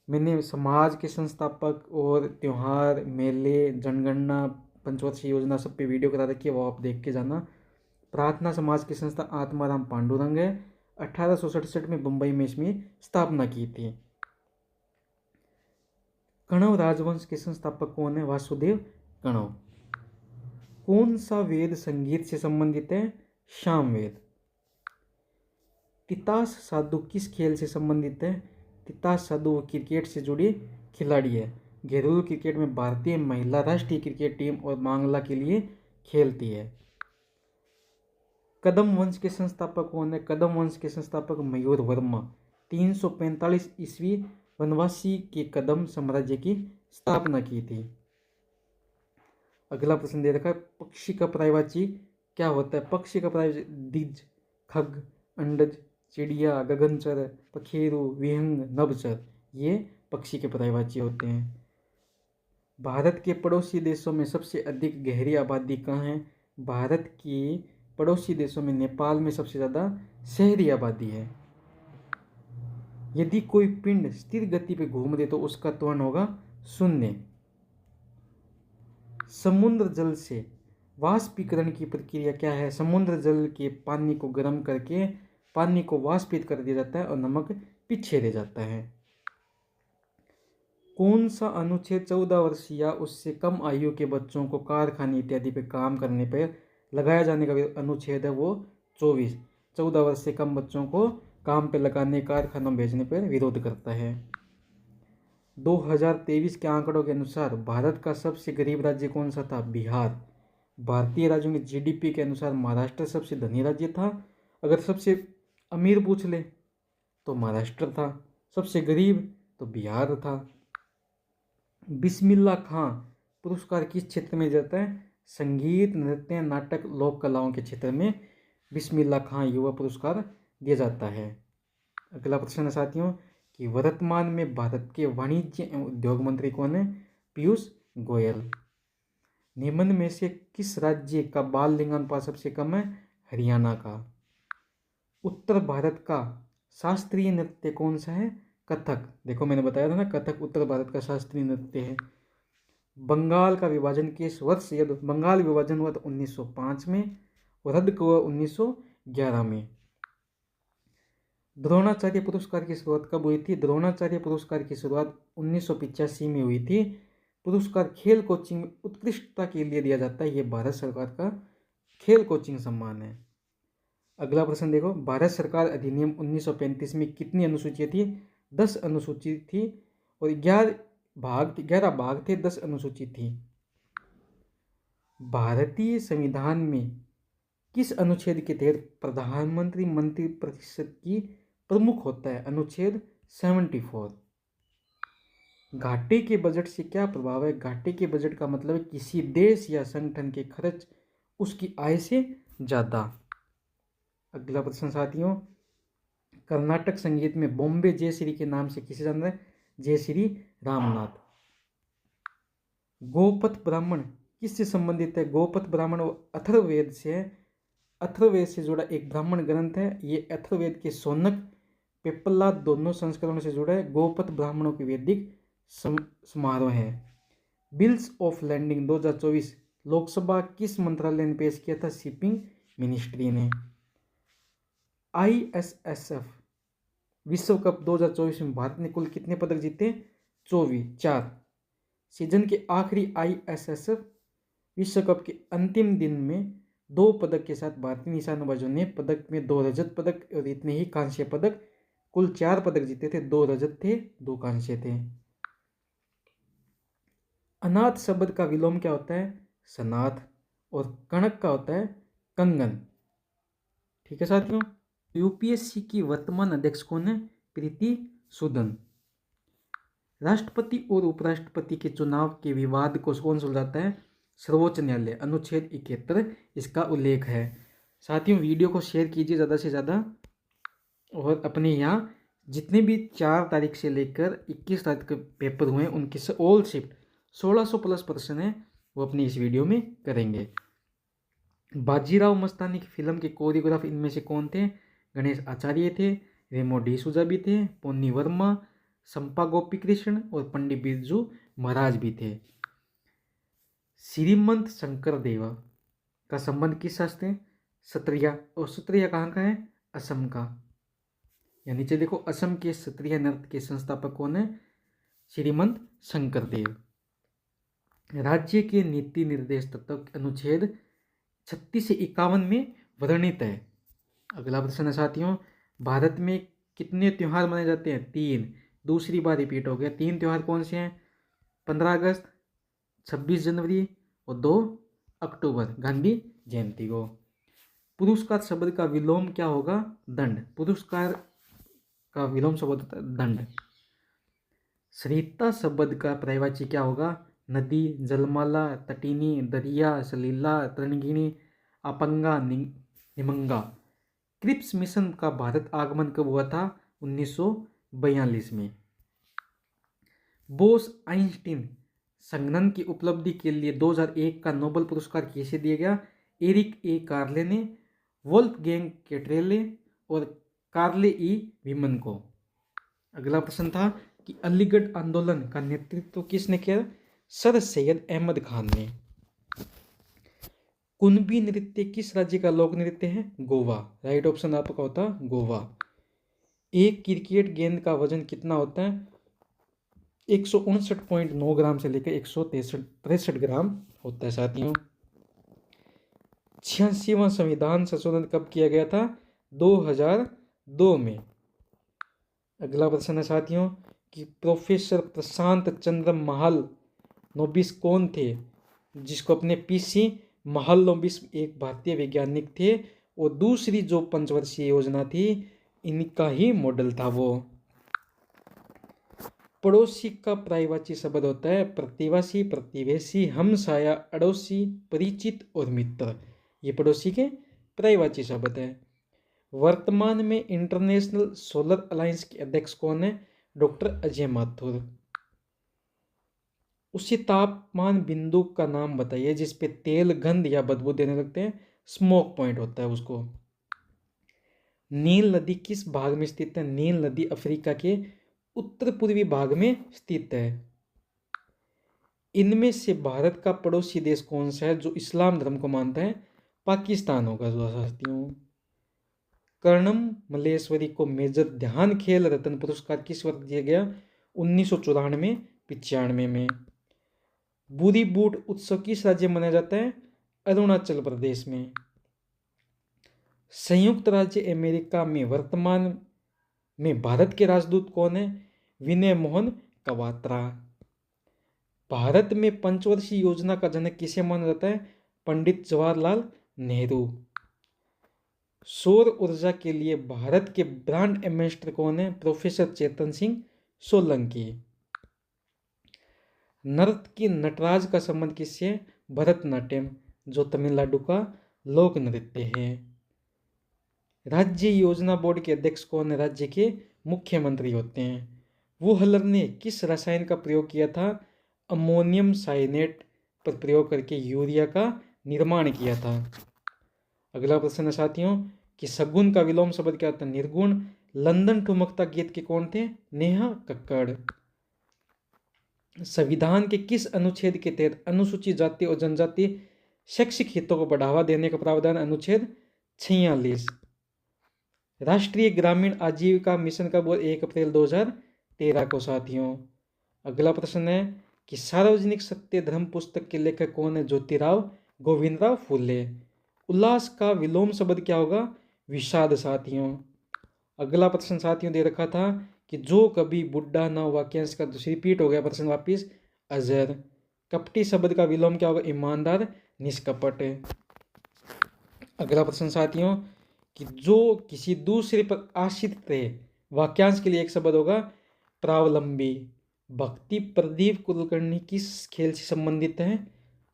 मैंने समाज के संस्थापक और त्यौहार, मेले, जनगणना, पंचवर्षीय योजना सब पे वीडियो करा रखी है, वो आप देख के जाना। प्रार्थना समाज की संस्था आत्माराम पांडुरंग है। 1867 में बम्बई में इसमें स्थापना की थी। कण्व राजवंश के संस्थापक कौन है? वासुदेव कण्व। कौन सा वेद संगीत से संबंधित है? सामवेद। तितास साधु किस खेल से संबंधित है? तितास साधु क्रिकेट से जुड़ी खिलाड़ी है। घरेलू क्रिकेट में भारतीय महिला राष्ट्रीय क्रिकेट टीम और बांग्ला के लिए खेलती है। कदम वंश के संस्थापक कौन है? कदम वंश के संस्थापक मयूर वर्मा। 345 ईस्वी वनवासी के कदम साम्राज्य की स्थापना की थी। अगला प्रश्न दे रखा है, पक्षी का पर्यायवाची क्या होता है? पक्षी का पर्यायवाची द्विज, खग, अंडज, चिड़िया, गगनचर, पखेरु, विहंग, नभचर, ये पक्षी के पर्यायवाची होते हैं। भारत के पड़ोसी देशों में सबसे अधिक गहरी आबादी कहाँ है? भारत की पड़ोसी देशों में नेपाल में सबसे ज़्यादा शहरी आबादी है। यदि कोई पिंड स्थिर गति पे घूम दे तो उसका त्वरण होगा 0। समुद्र जल से वाष्पीकरण की प्रक्रिया क्या है? समुद्र जल के पानी को गर्म करके पानी को वाष्पित कर दिया जाता है और नमक पीछे रह जाता है। कौन सा अनुच्छेद 14 वर्ष या उससे कम आयु के बच्चों को कारखाने इत्यादि पे काम करने पर लगाया जाने का अनुच्छेद है? वो 24। 14 वर्ष से कम बच्चों को काम पे लगाने, कारखानों में भेजने पर विरोध करता है। 2023 के आंकड़ों के अनुसार भारत का सबसे गरीब राज्य कौन सा था? बिहार। भारतीय राज्यों की जीडीपी के अनुसार महाराष्ट्र सबसे धनी राज्य था। अगर सबसे अमीर पूछ ले तो महाराष्ट्र था, सबसे गरीब तो बिहार था। बिस्मिल्लाह खां पुरस्कार किस क्षेत्र में जाता है? संगीत, नृत्य, नाटक, लोक कलाओं के क्षेत्र में बिस्मिल्लाह खां युवा पुरस्कार दिया जाता है। अगला प्रश्न है साथियों कि वर्तमान में भारत के वाणिज्य एवं उद्योग मंत्री कौन है? पीयूष गोयल। निम्न में से किस राज्य का बाल लिंगानुपात सबसे कम है? हरियाणा का। उत्तर भारत का शास्त्रीय नृत्य कौन सा है? कथक। देखो मैंने बताया था ना, कथक उत्तर भारत का शास्त्रीय नृत्य है। बंगाल का विभाजन किस वर्ष? यदि बंगाल विभाजन हुआ था 1905 में और रद्द हुआ 1911 में। द्रोणाचार्य पुरस्कार की शुरुआत कब हुई थी? द्रोणाचार्य पुरस्कार की शुरुआत 1985 में हुई थी। पुरस्कार खेल कोचिंग में उत्कृष्टता के लिए दिया जाता है। ये भारत सरकार का खेल कोचिंग सम्मान है। अगला प्रश्न देखो, भारत सरकार अधिनियम 1935 में कितनी अनुसूचियाँ थी? 10 अनुसूची थी और 11 भाग थे, 10 अनुसूची थी। भारतीय संविधान में किस अनुच्छेद के तहत प्रधानमंत्री मंत्रिपरिषद की प्रमुख होता है? अनुच्छेद 74। घाटे के बजट से क्या प्रभाव है? घाटे के बजट का मतलब है किसी देश या संगठन के खर्च उसकी आय से ज़्यादा। अगला प्रश्न साथियों, कर्नाटक संगीत में बॉम्बे जयश्री के नाम से किसे जाना है? जयश्री रामनाथ। गोपथ ब्राह्मण किससे संबंधित है? गोपथ ब्राह्मण अथर्ववेद से है। अथर्ववेद से जुड़ा एक ब्राह्मण ग्रंथ है। ये अथर्ववेद के सोनक, पेपलाद दोनों संस्करणों से जुड़ा है। गोपथ ब्राह्मणों की वैदिक समारोह है। बिल्स ऑफ लैंडिंग 2024 लोकसभा किस मंत्रालय ने पेश किया था? शिपिंग मिनिस्ट्री ने। ISSF विश्व कप 2024 में भारत ने कुल कितने पदक जीते? 4। सीजन के आखिरी ISSF विश्व कप के अंतिम दिन में 2 पदक के साथ भारतीय निशानेबाजों ने पदक में 2 रजत पदक और इतने ही कांस्य पदक, कुल 4 पदक जीते थे। 2 रजत थे, 2 कांस्य थे। अनाथ शब्द का विलोम क्या होता है? सनाथ। और कणक का होता है कंगन। ठीक है साथियों, यूपीएससी की वर्तमान अध्यक्ष कौन है? प्रीति सूदन। राष्ट्रपति और उपराष्ट्रपति के चुनाव के विवाद को कौन सुलझाता है? सर्वोच्च न्यायालय। अनुच्छेद 71 इसका उल्लेख है। साथियों वीडियो को शेयर कीजिए ज़्यादा से ज़्यादा और अपने यहाँ जितने भी 4 तारीख से लेकर 21 तारीख के पेपर हुए हैं उनकी ऑल शिफ्ट 1600 प्लस प्रश्न है वो अपनी इस वीडियो में करेंगे। बाजीराव मस्तानी की फिल्म के कोरियोग्राफ इनमें से कौन थे? गणेश आचार्य थे, रेमो डिसूजा भी थे, पोन्नी वर्मा, संपा गोपी कृष्ण और पंडित बिरजू महाराज भी थे। श्रीमंत शंकरदेव का संबंध किस शास्त्र है? सत्रिया। और सत्रिया कहाँ का है? असम का। या नीचे देखो, असम के सत्रिया नृत्य के संस्थापक कौन है? श्रीमंत शंकरदेव। राज्य के नीति निर्देश तत्व अनुच्छेद 36 से 51 में वर्णित है। अगला प्रश्न है साथियों, भारत में कितने त्यौहार मनाए जाते हैं? 3। दूसरी बार रिपीट हो गया। 3 त्यौहार कौन से हैं? 15 अगस्त, 26 जनवरी और 2 अक्टूबर, गांधी जयंती को। पुरस्कार शब्द का विलोम क्या होगा? दंड। पुरस्कार का विलोम शब्द होता है दंड। सरिता शब्द का पर्यायवाची क्या होगा? नदी, जलमाला, तटिनी, दरिया, सलीला, तरणगिणी, अपंगा, निमंगा। क्रिप्स मिशन का भारत आगमन कब हुआ था? 1942 में। बोस आइंस्टीन संगणन की उपलब्धि के लिए 2001 का नोबेल पुरस्कार किसे दिया गया? एरिक ए कार्ले ने, वोल्फगैंग केट्रेले और कार्ले ई विमन को। अगला प्रश्न था कि अलीगढ़ आंदोलन का नेतृत्व किसने किया? सर सैयद अहमद खान ने। कुणबी नृत्य किस राज्य का लोक नृत्य है? गोवा। राइट ऑप्शन आपका होता गोवा। एक क्रिकेट गेंद का वजन कितना होता है? 159.9 ग्राम से लेकर 163 ग्राम होता है साथियों। 86वां संविधान संशोधन कब किया गया था? 2002 में। अगला प्रश्न है साथियों कि प्रोफेसर प्रशांत चंद्र महाल नोबिस कौन थे? जिसको अपने पीसी महाल नोबिस एक भारतीय वैज्ञानिक थे और दूसरी जो पंचवर्षीय योजना थी इनका ही मॉडल था वो। पड़ोसी का पर्यायवाची शब्द होता है प्रतिवासी, प्रतिवेशी, हमसाया, अड़ोसी, परिचित और मित्र। ये पड़ोसी के पर्यायवाची शब्द है। वर्तमान में इंटरनेशनल सोलर अलायंस के अध्यक्ष कौन है? डॉक्टर अजय माथुर। उसी तापमान बिंदु का नाम बताइए जिस पे तेल, गंध या बदबू देने लगते हैं। स्मोक पॉइंट होता है उसको। नील नदी किस भाग में स्थित है? नील नदी अफ्रीका के उत्तर पूर्वी भाग में स्थित है। इनमें से भारत का पड़ोसी देश कौन सा है जो इस्लाम धर्म को मानता है? पाकिस्तान होगा साथियों। कर्णम मल्लेश्वरी को मेजर ध्यान खेल रत्न पुरस्कार किस वर्ष दिया गया? 1994 95 में। बूरी बूट उत्सव किस राज्य में मनाया जाता है? अरुणाचल प्रदेश में। संयुक्त राज्य अमेरिका में वर्तमान में भारत के राजदूत कौन है? विनय मोहन क्वात्रा। भारत में पंचवर्षीय योजना का जनक किसे माना जाता है? पंडित जवाहरलाल नेहरू। सौर ऊर्जा के लिए भारत के ब्रांड एम्बेसडर कौन है? प्रोफेसर चेतन सिंह सोलंकी। नर्तकी की नटराज का संबंध किससे है? भरतनाट्यम, जो तमिलनाडु का लोक नृत्य है। राज्य योजना बोर्ड के अध्यक्ष कौन है? राज्य के मुख्यमंत्री होते हैं। वुहलर ने किस रसायन का प्रयोग किया था? अमोनियम साइनेट पर प्रयोग करके यूरिया का निर्माण किया था। अगला प्रश्न है साथियों कि सगुन का विलोम शब्द क्या होता है? निर्गुण। लंदन ठुमकता गीत के कौन थे? नेहा कक्कड़। संविधान के किस अनुच्छेद के तहत अनुसूचित जाति और जनजाति शैक्षिक हितों को बढ़ावा देने का प्रावधान? अनुच्छेद 46। राष्ट्रीय ग्रामीण आजीविका मिशन कब हुआ? 1 अप्रैल 2013 को साथियों। अगला प्रश्न है कि सार्वजनिक सत्य धर्म पुस्तक के लेखक कौन है? ज्योतिराव गोविंदराव फुले। उल्लास का विलोम शब्द क्या होगा? विषाद साथियों। अगला प्रश्न साथियों दे रखा था कि जो कभी बुढ़ा न वाक्यांश का रिपीट हो गया प्रश्न वापिस अजर। कपटी शब्द का विलोम क्या होगा? ईमानदार, निष्कपट। अगला प्रश्न साथियों कि जो किसी दूसरे पर आश्रित रहे वाक्यांश के लिए एक शब्द होगा प्रावलंबी। भक्ति प्रदीप कुलकर्णी किस खेल से संबंधित है?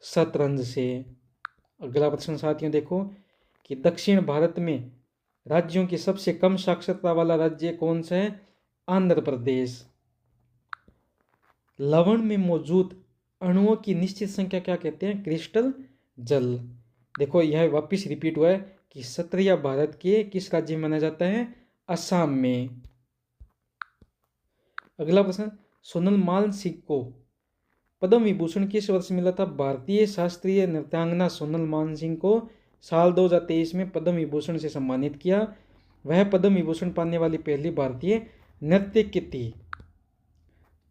शतरंज से। अगला प्रश्न साथियों देखो कि दक्षिण भारत में राज्यों की सबसे कम साक्षरता वाला राज्य कौन सा है? आंध्र प्रदेश। लवण में मौजूद अणुओं की निश्चित संख्या क्या कहते हैं? क्रिस्टल जल। देखो यह वापिस रिपीट हुआ है कि सत्रिया भारत के किस राज्य में मनाया जाता है? असम में। अगला प्रश्न सोनल मान सिंह को पद्म विभूषण किस वर्ष मिला था? भारतीय शास्त्रीय नृत्यांगना सोनल मान सिंह को साल 2023 में पद्म विभूषण से सम्मानित किया। वह पद्म विभूषण पाने वाली पहली भारतीय नर्तकी थी।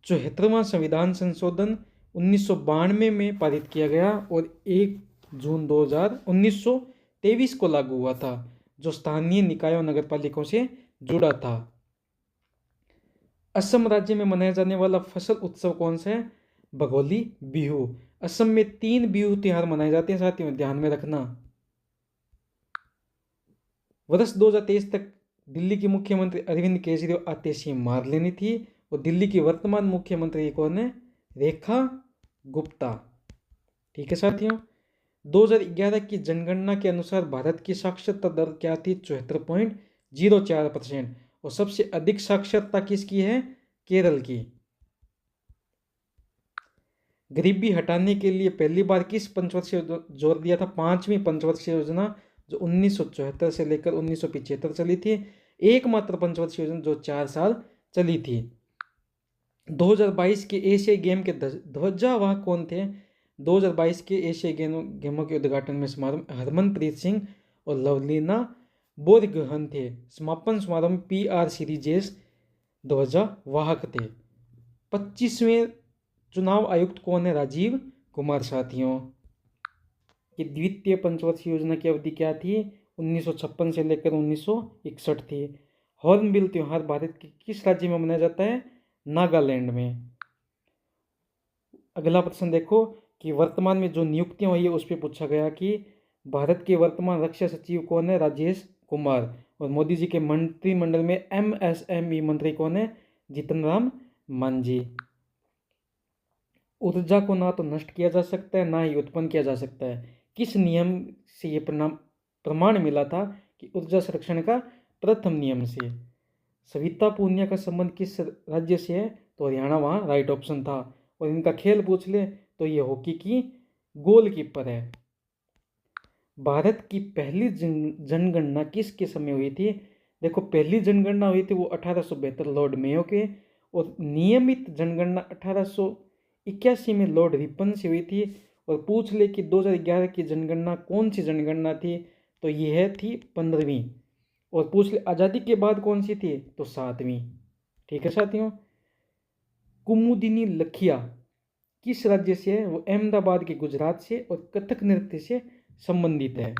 74वां संविधान संशोधन 1992 में पारित किया गया और 1 जून 1923 को लागू हुआ था, जो स्थानीय निकायों नगरपालिकाओं से जुड़ा था। असम राज्य में मनाया जाने वाला फसल उत्सव कौन सा है? भगोली बिहू। असम में 3 बिहू त्योहार मनाए जाते हैं साथियों, ध्यान में रखना। वर्ष 2023 तक दिल्ली की मुख्यमंत्री अरविंद केजरीवाल आतिशी मार लेनी थी और दिल्ली की वर्तमान मुख्यमंत्री कौन है? रेखा गुप्ता। ठीक है साथियों। 2011 की जनगणना के अनुसार भारत की साक्षरता दर क्या थी? 74.04%। और सबसे अधिक साक्षरता किसकी है? केरल की। गरीबी हटाने के लिए पहली बार किस पंचवर्षीय जोर दिया था? 5वीं पंचवर्षीय योजना, जो 1974 से लेकर 1975 चली थी। एकमात्र पंचवर्षीय योजना जो 4 साल चली थी। 2022 के एशियाई गेम के ध्वजावाहक कौन थे? 2022 के एशियाई गेमों के उद्घाटन में समारोह में हरमनप्रीत सिंह और लवलीना बोरगोहेन थे। समापन समारोह में PR सीरीजेस ध्वजा वाहक थे। 25वें चुनाव आयुक्त कौन है? राजीव कुमार। साथियों कि द्वितीय पंचवर्षीय योजना की अवधि क्या थी? 1956 से लेकर 1961 थी। हॉर्नबिल त्योहार भारत के किस राज्य में मनाया जाता है? नागालैंड में। अगला प्रश्न देखो कि वर्तमान में जो नियुक्तियां हुई है उस पर पूछा गया कि भारत के वर्तमान रक्षा सचिव कौन है? राजेश कुमार। और मोदी जी के मंत्रिमंडल में MSME मंत्री कौन है? जीतन राम मांझी। ऊर्जा को ना तो नष्ट किया जा सकता है ना ही उत्पन्न किया जा सकता है। किस नियम से ये प्रमाण मिला था कि ऊर्जा संरक्षण का? प्रथम नियम से। सविता पूनिया का संबंध किस राज्य से है? तो हरियाणा वहाँ राइट ऑप्शन था। और इनका खेल पूछ ले तो ये हॉकी की गोलकीपर है। भारत की पहली जनगणना किसके समय हुई थी? देखो पहली जनगणना हुई थी वो 1872 लॉर्ड मेयो के, और नियमित जनगणना 1881 में लॉर्ड रिपन से हुई थी। और पूछ ले कि 2011 की जनगणना कौन सी जनगणना थी? तो यह थी 15वीं। और पूछ ले आज़ादी के बाद कौन सी थी? तो 7वीं। ठीक है साथियों। कुमुदिनी लखिया किस राज्य से है? वो अहमदाबाद के गुजरात से और कथक नृत्य से संबंधित है।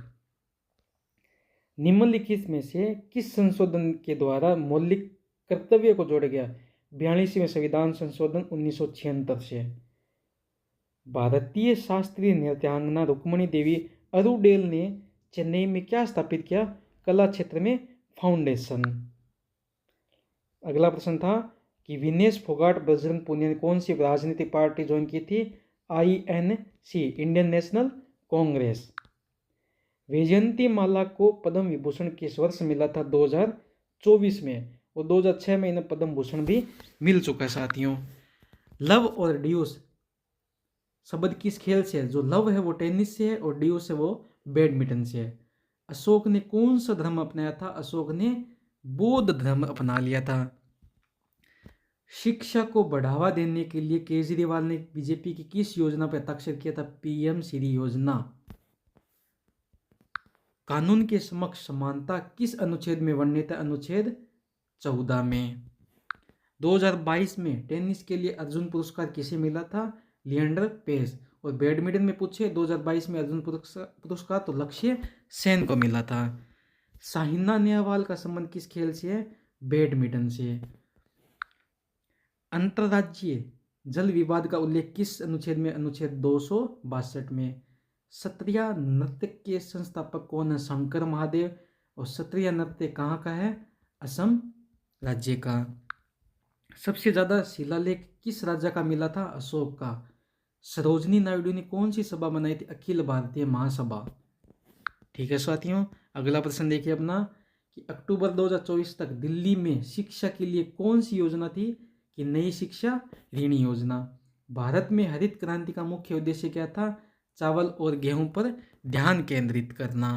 निम्नलिखित में से किस संशोधन के द्वारा मौलिक कर्तव्य को जोड़ा गया? 42वें संविधान संशोधन 1976 से। भारतीय शास्त्रीय नृत्यांगना रुक्मणी देवी अरुडेल ने चेन्नई में क्या स्थापित किया? कला क्षेत्र में फाउंडेशन। अगला प्रश्न था कि विनेश फोगाट बजरंग पुनिया ने कौन सी राजनीतिक पार्टी ज्वाइन की थी? INC Indian National Congress. Vyjayanthimala को पद्म विभूषण किस वर्ष मिला था? 2024 में। और 2006 में इन्हें पद्म भूषण भी मिल चुका है साथियों। लव और ड्यूस शब्द किस खेल से है? जो लव है वो टेनिस से है और ड्यूस है वो बैडमिंटन से है। अशोक ने कौन सा धर्म अपनाया था? अशोक ने बौद्ध धर्म अपना लिया था। शिक्षा को बढ़ावा देने के लिए केजरीवाल ने बीजेपी की किस योजना पर हस्ताक्षर किया था? PM श्री योजना। कानून के समक्ष समानता किस अनुच्छेद में वर्णित है? अनुच्छेद 14 में। 2022 में टेनिस के लिए अर्जुन पुरस्कार किसे मिला था? लिएंडर पेस। और बैडमिंटन में पूछे 2022 में अर्जुन पुरस्कार तो लक्ष्य सेन को मिला था। साइना नेहवाल का संबंध किस खेल से है? बैडमिंटन से। अंतर्राज्यीय जल विवाद का उल्लेख किस अनुच्छेद में? अनुच्छेद 262 में। सत्रिया नृत्य के संस्थापक कौन है? शंकर महादेव। और सत्रिया नृत्य कहाँ का है? असम राज्य का। सबसे ज्यादा शिलालेख किस राजा का मिला था? अशोक का। सरोजनी नायडू ने कौन सी सभा बनाई थी? अखिल भारतीय महासभा। ठीक है साथियों। अगला प्रश्न देखिए अपना कि अक्टूबर 2024 तक दिल्ली में शिक्षा के लिए कौन सी योजना थी? कि नई शिक्षा ऋण योजना। भारत में हरित क्रांति का मुख्य उद्देश्य क्या था? चावल और गेहूं पर ध्यान केंद्रित करना।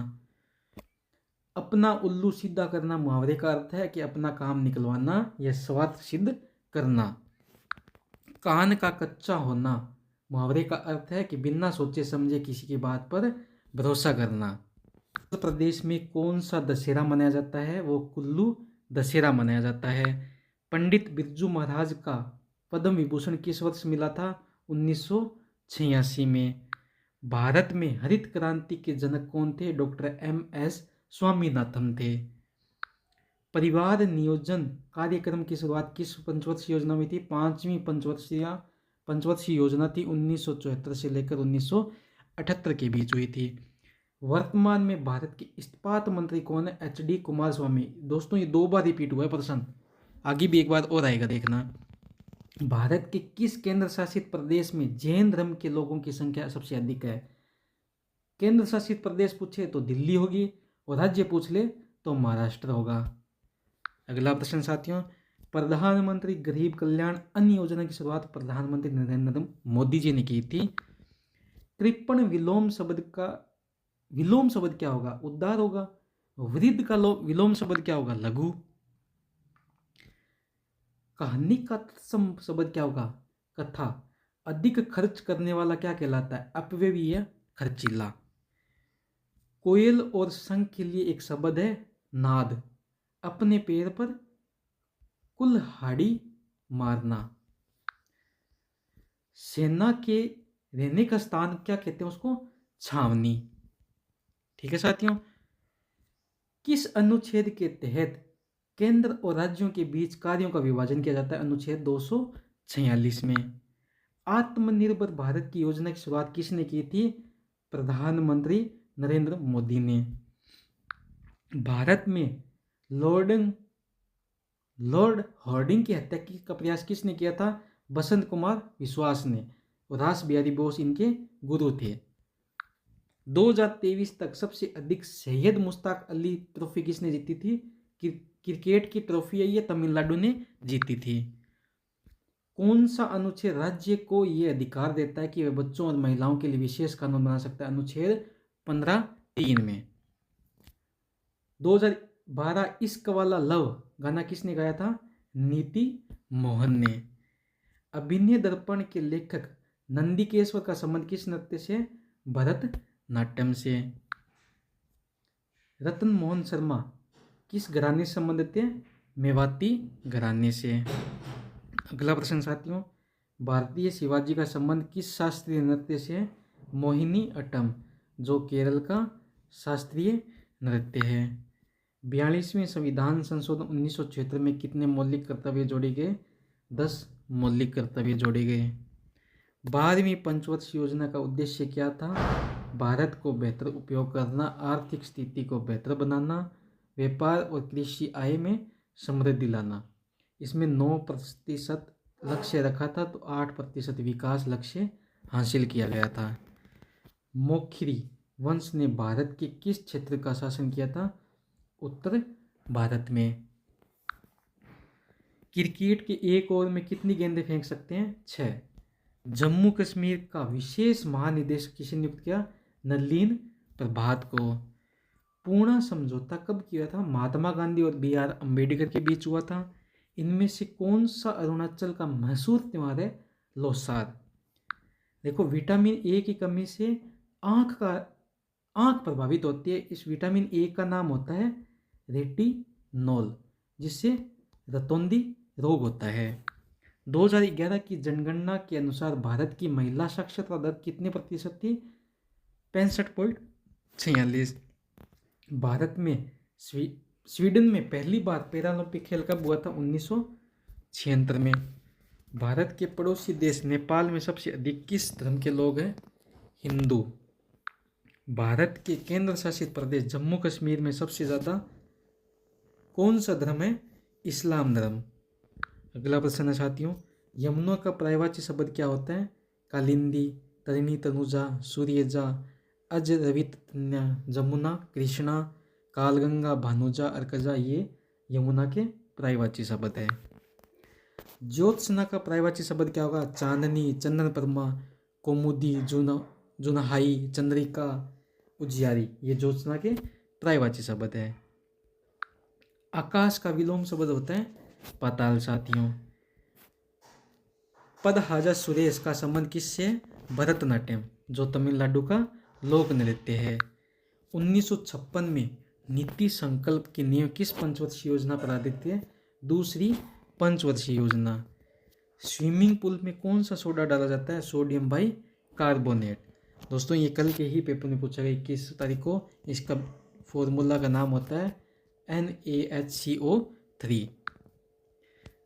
अपना उल्लू सीधा करना मुहावरे का अर्थ है कि अपना काम निकलवाना या स्वार्थ सिद्ध करना। कान का कच्चा होना मुहावरे का अर्थ है कि बिना सोचे समझे किसी की बात पर भरोसा करना। उत्तर प्रदेश में कौन सा दशहरा मनाया जाता है? वो कुल्लू दशहरा मनाया जाता है। पंडित बिरजू महाराज का पद्म विभूषण किस वर्ष मिला था? 1986 में। भारत में हरित क्रांति के जनक कौन थे? डॉक्टर MS स्वामीनाथन थे। परिवार नियोजन कार्यक्रम की शुरुआत किस पंचवर्षीय योजना में थी? 5वीं पंचवर्षीय योजना थी। 1974 से लेकर 1978 के बीच हुई थी। वर्तमान में भारत के इस्पात मंत्री कौन है? HD कुमारस्वामी। दोस्तों ये 2 बार रिपीट हुआ है प्रश्न, आगे भी एक बार और आएगा देखना। भारत के किस केंद्र शासित प्रदेश में जैन धर्म के लोगों की संख्या सबसे अधिक है? केंद्र शासित प्रदेश पूछे तो दिल्ली होगी और राज्य पूछ ले तो महाराष्ट्र होगा। अगला प्रश्न साथियों, प्रधानमंत्री गरीब कल्याण अन्न योजना की शुरुआत प्रधानमंत्री नरेंद्र मोदी जी ने की थी। कृपण विलोम शब्द क्या होगा? उद्धार होगा। वृद्ध का विलोम शब्द क्या होगा? लघु। कहानी का तत्सम शब्द क्या होगा? कथा। अधिक खर्च करने वाला क्या कहलाता है? अपव्यय खर्चीला। कोयल और शंख के लिए एक शब्द है नाद। अपने पैर पर कुल्हाड़ी मारना। सेना के रहने का स्थान क्या कहते हैं उसको? छावनी। ठीक है साथियों। किस अनुच्छेद के तहत केंद्र और राज्यों के बीच कार्यों का विभाजन किया जाता है? अनुच्छेद 246 में। आत्मनिर्भर भारत की योजना की शुरुआत किसने की थी? प्रधानमंत्री नरेंद्र मोदी ने। भारत में लॉर्ड हार्डिंग की हत्या का प्रयास किसने किया था? बसंत कुमार विश्वास ने। और रास बिहारी बोस इनके गुरु थे। 2023 तक सबसे अधिक सैयद मुश्ताक अली ट्रॉफी किसने जीती थी? क्रिकेट की ट्रॉफी है ये, तमिलनाडु ने जीती थी। कौन सा अनुच्छेद राज्य को यह अधिकार देता है कि वह बच्चों और महिलाओं के लिए विशेष कानून बना सकता है? अनुच्छेद 15(3) में। 2012 इश्क वाला लव गाना किसने गाया था? नीति मोहन ने। अभिनय दर्पण के लेखक नंदिकेश्वर का संबंध किस नृत्य से? भरतनाट्यम से। रतन मोहन शर्मा किस घराने से संबंधित थे? मेवाती घराने से। अगला प्रश्न साथियों, भारतीय शिवाजी का संबंध किस शास्त्रीय नृत्य से? मोहिनी अट्टम, जो केरल का शास्त्रीय नृत्य है। 42वें संविधान संशोधन 1976 में कितने मौलिक कर्तव्य जोड़े गए? 10 मौलिक कर्तव्य जोड़े गए। 12वीं पंचवर्षीय योजना का उद्देश्य क्या था? भारत को बेहतर उपयोग करना, आर्थिक स्थिति को बेहतर बनाना, व्यापार और कृषि आय में समृद्धि लाना। इसमें 9% लक्ष्य रखा था तो 8% विकास लक्ष्य हासिल किया गया था। मोखरी वंश ने भारत के किस क्षेत्र का शासन किया था? उत्तर भारत में। क्रिकेट के एक ओवर में कितनी गेंदें फेंक सकते हैं? 6। जम्मू कश्मीर का विशेष महानिदेशक किसे नियुक्त किया? नलिन प्रभात को। पूर्णा समझौता कब किया था? महात्मा गांधी और BR अम्बेडकर के बीच हुआ था। इनमें से कौन सा अरुणाचल का मशहूर त्योहार है? लोसार। देखो, विटामिन ए की कमी से आंख प्रभावित होती है। इस विटामिन ए का नाम होता है रेटिनॉल, जिससे रतौंधी रोग होता है। 2011 की जनगणना के अनुसार भारत की महिला साक्षरता दर कितने प्रतिशत थी? 65.46। भारत में स्वीडन में पहली बार पैरालंपिक खेल कब हुआ था? 1976 में। भारत के पड़ोसी देश नेपाल में सबसे अधिक किस धर्म के लोग हैं? हिंदू। भारत के केंद्र शासित प्रदेश जम्मू कश्मीर में सबसे ज़्यादा कौन सा धर्म है? इस्लाम धर्म। अगला प्रश्न है साथियों, यमुना का पर्यायवाची शब्द क्या होता है? कालिंदी, तरिणी, तनुजा, सूर्यजा, अज, रवितन्या, जमुना, कृष्णा, कालगंगा, भानुजा, अर्कजा, ये यमुना के पर्यायवाची शब्द है। ज्योत्सना का पर्यायवाची शब्द क्या होगा? चांदनी, चंदन परमा, कौमुदी, जुनहाई, चंद्रिका, उजियारी, ये ज्योत्सना के पर्यायवाची शब्द है। आकाश का विलोम शब्द होता है पाताल साथियों। पदहाजा सुरेश का संबंध किससे? भरतनाट्यम, जो तमिलनाडु का लोक नृत्य है। 1956 में नीति संकल्प की नींव किस पंचवर्षीय योजना पर आधारित है? दूसरी पंचवर्षीय योजना। स्विमिंग पूल में कौन सा सोडा डाला जाता है? Sodium bicarbonate. दोस्तों, ये कल के ही पेपर में पूछा गया 21 तारीख को। इसका फॉर्मूला का नाम होता है NaHCO3।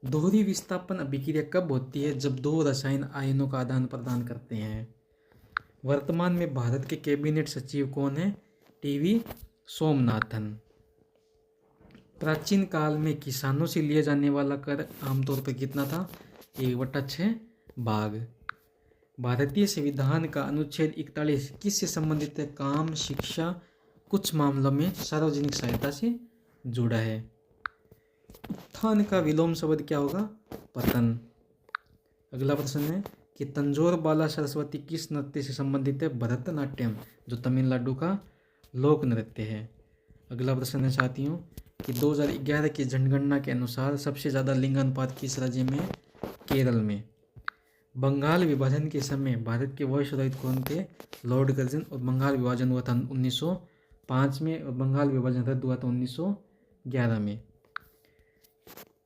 दोहरी विस्थापन अभिक्रिया कब होती है? जब दो रसायन आयनों का आदान प्रदान करते हैं। वर्तमान में भारत के कैबिनेट सचिव कौन है? TV सोमनाथन। प्राचीन काल में किसानों से लिए जाने वाला कर आमतौर पर कितना था? 1/6 भाग। भारतीय संविधान का अनुच्छेद 41 किससे संबंधित है? काम, शिक्षा, कुछ मामलों में सार्वजनिक सहायता से जुड़ा है। उत्थान का विलोम शब्द क्या होगा? पतन। अगला प्रश्न है कि तंजौर बाला सरस्वती किस नृत्य से संबंधित है? भरतनाट्यम, जो तमिलनाडु का लोक नृत्य है। अगला प्रश्न है साथियों कि 2011 की जनगणना के अनुसार सबसे ज़्यादा लिंगानुपात किस राज्य में है? केरल में। बंगाल विभाजन के समय भारत के वायसरॉय कौन थे? Lord Curzon. और बंगाल विभाजन हुआ था 1905 में और बंगाल विभाजन रद्द हुआ था 1911 में।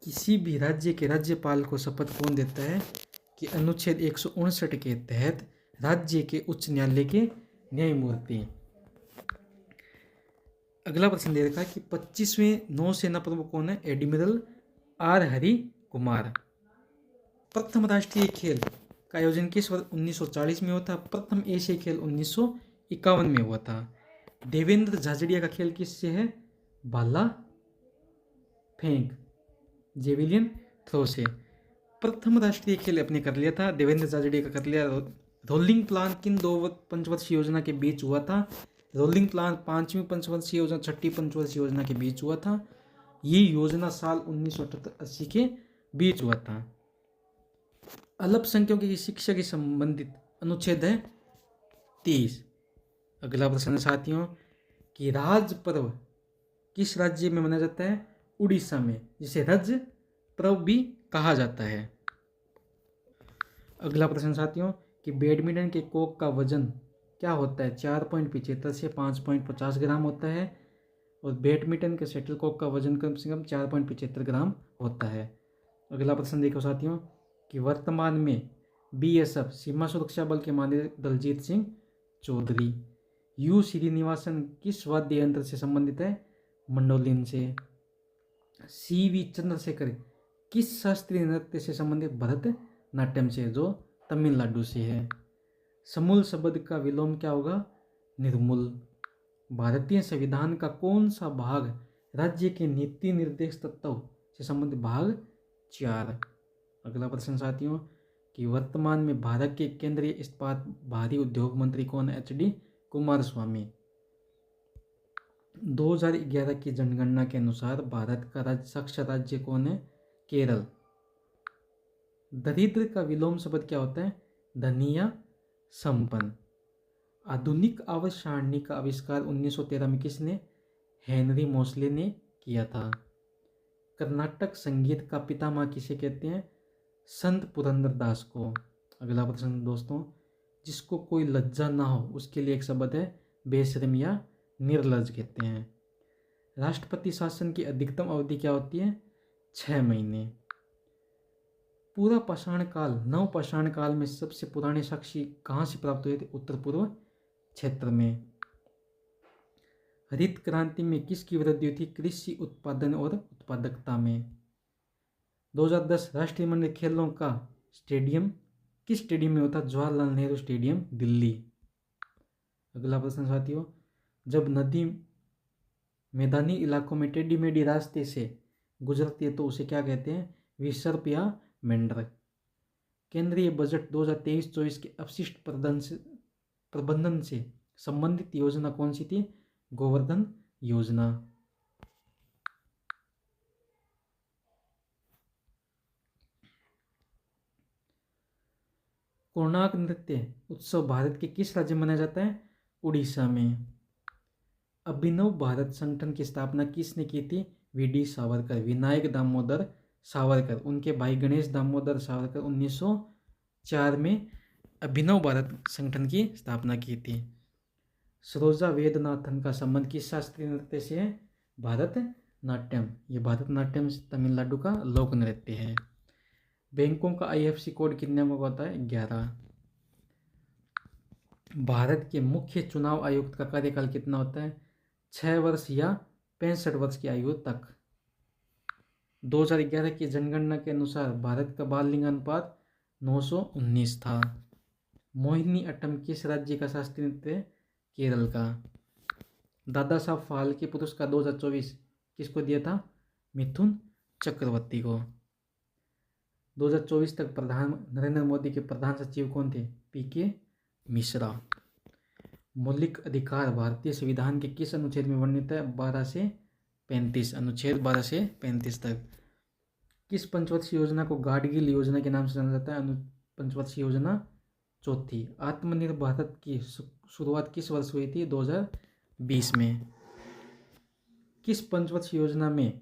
किसी भी राज्य के राज्यपाल को शपथ कौन देता है? कि अनुच्छेद 159 के तहत राज्य के उच्च न्यायालय के न्यायमूर्ति। अगला प्रश्न दे रखा है कि 25वें नौसेना प्रमुख कौन है? Admiral R Hari Kumar. प्रथम राष्ट्रीय खेल का आयोजन किस वर्ष 1940 में हुआ था? प्रथम एशियाई खेल 1951 में हुआ था। देवेंद्र झाझड़िया का खेल किससे है? भाला फेंक, जेविलियन थ्रो से। प्रथम राष्ट्रीय खेल अपने कर लिया था, देवेंद्र झाझड़िया का कर लिया। रोलिंग प्लान किन दो पंचवर्षीय योजना के बीच हुआ था? रोलिंग प्लान 5वीं पंचवर्षीय योजना 6ठी पंचवर्षीय योजना के बीच हुआ था। ये योजना साल 1978-80 के बीच हुआ था। अल्पसंख्यकों की शिक्षा के संबंधित अनुच्छेद है 30। अगला प्रश्न साथियों कि राज पर्व किस राज्य में मनाया जाता है? उड़ीसा में, जिसे रज पर्व भी कहा जाता है। अगला प्रश्न साथियों कि बैडमिंटन के कोक का वजन क्या होता है? 4.75 से 5.50 ग्राम होता है। और बैडमिंटन के शटल कॉक का वजन कम से कम 4.75 ग्राम होता है। अगला प्रश्न देखो साथियों कि वर्तमान में बीएसएफ सीमा सुरक्षा बल के महानिदेशक दलजीत सिंह चौधरी यू श्रीनिवासन किस वाद्य यंत्र से संबंधित है? मंडोलिन से। सीवी चंद्रशेखर किस शास्त्रीय नृत्य से संबंधित? भरतनाट्यम से, जो तमिलनाडु से है। समूल शब्द का विलोम क्या होगा? निर्मूल। भारतीय संविधान का कौन सा भाग राज्य के नीति निर्देश तत्वों से संबंधित? भाग 4। अगला प्रश्न साथियों कि वर्तमान में भारत के केंद्रीय इस्पात भारी उद्योग मंत्री कौन है? एच.डी. कुमारस्वामी। 2011 की जनगणना के अनुसार भारत का साक्षर राज्य कौन है? केरल। दरिद्र का विलोम शब्द क्या होता है? धनी या संपन्न। आधुनिक आवर्त सारणी का आविष्कार 1913 में किसने? हेनरी मोसले ने किया था। कर्नाटक संगीत का पितामह किसे कहते हैं? संत पुरंदरदास को। अगला प्रश्न दोस्तों, जिसको कोई लज्जा ना हो उसके लिए एक शब्द है बेशर्म या निर्लज कहते हैं। राष्ट्रपति शासन की अधिकतम अवधि क्या होती है? 6 महीने। पूरा पाषाण काल, नव पाषाण काल में सबसे पुराने साक्ष्य कहाँ से प्राप्त हुए थे? उत्तर पूर्व क्षेत्र में। हरित क्रांति में किसकी वृद्धि हुई थी? कृषि उत्पादन और उत्पादकता में। 2010 राष्ट्रीय मंडल खेलों का स्टेडियम किस स्टेडियम में होता? जवाहरलाल नेहरू स्टेडियम, दिल्ली। अगला प्रश्न साथियों, जब नदी मैदानी इलाकों में टेढ़ी मेढ़ी रास्ते से गुजरती है तो उसे क्या कहते हैं? विसर्प या मेंढर। केंद्रीय बजट 2023-24 के अपशिष्ट प्रबंधन से संबंधित योजना कौन सी थी? गोवर्धन योजना। कोणार्क नृत्य उत्सव भारत के किस राज्य में मनाया जाता है? उड़ीसा में। अभिनव भारत संगठन की स्थापना किसने की थी? वी.डी. सावरकर, विनायक दामोदर सावरकर। उनके भाई गणेश दामोदर सावरकर 1904 में अभिनव भारत संगठन की स्थापना की थी। सरोजा वेदनाथन का संबंध किस शास्त्रीय नृत्य से है? भरतनाट्यम। ये भरतनाट्यम तमिलनाडु का लोक नृत्य है। बैंकों का IFSC कोड कितने अंकों का होता है? 11। भारत के मुख्य चुनाव आयुक्त का कार्यकाल कितना होता है? 6 वर्ष या 65 वर्ष की आयु तक। 2011 की जनगणना के अनुसार भारत का बाल लिंगानुपात 919 था। मोहिनी अट्टम किस राज्य का शास्त्रीय नृत्य है? केरल का। दादा साहब फाल्के पुरस्कार 2024 किसको दिया था? मिथुन चक्रवर्ती को। 2024 तक नरेंद्र मोदी के प्रधान सचिव कौन थे? PK मिश्रा। मौलिक अधिकार भारतीय संविधान के किस अनुच्छेद में वर्णित है? 12 से 35, अनुच्छेद 12 से 35 तक। किस पंचवर्षीय योजना को गाडगिल योजना के नाम से जाना जाता है? पंचवर्षीय योजना चौथी। आत्मनिर्भर भारत की शुरुआत किस वर्ष हुई थी? 2020 में। किस पंचवर्षीय योजना में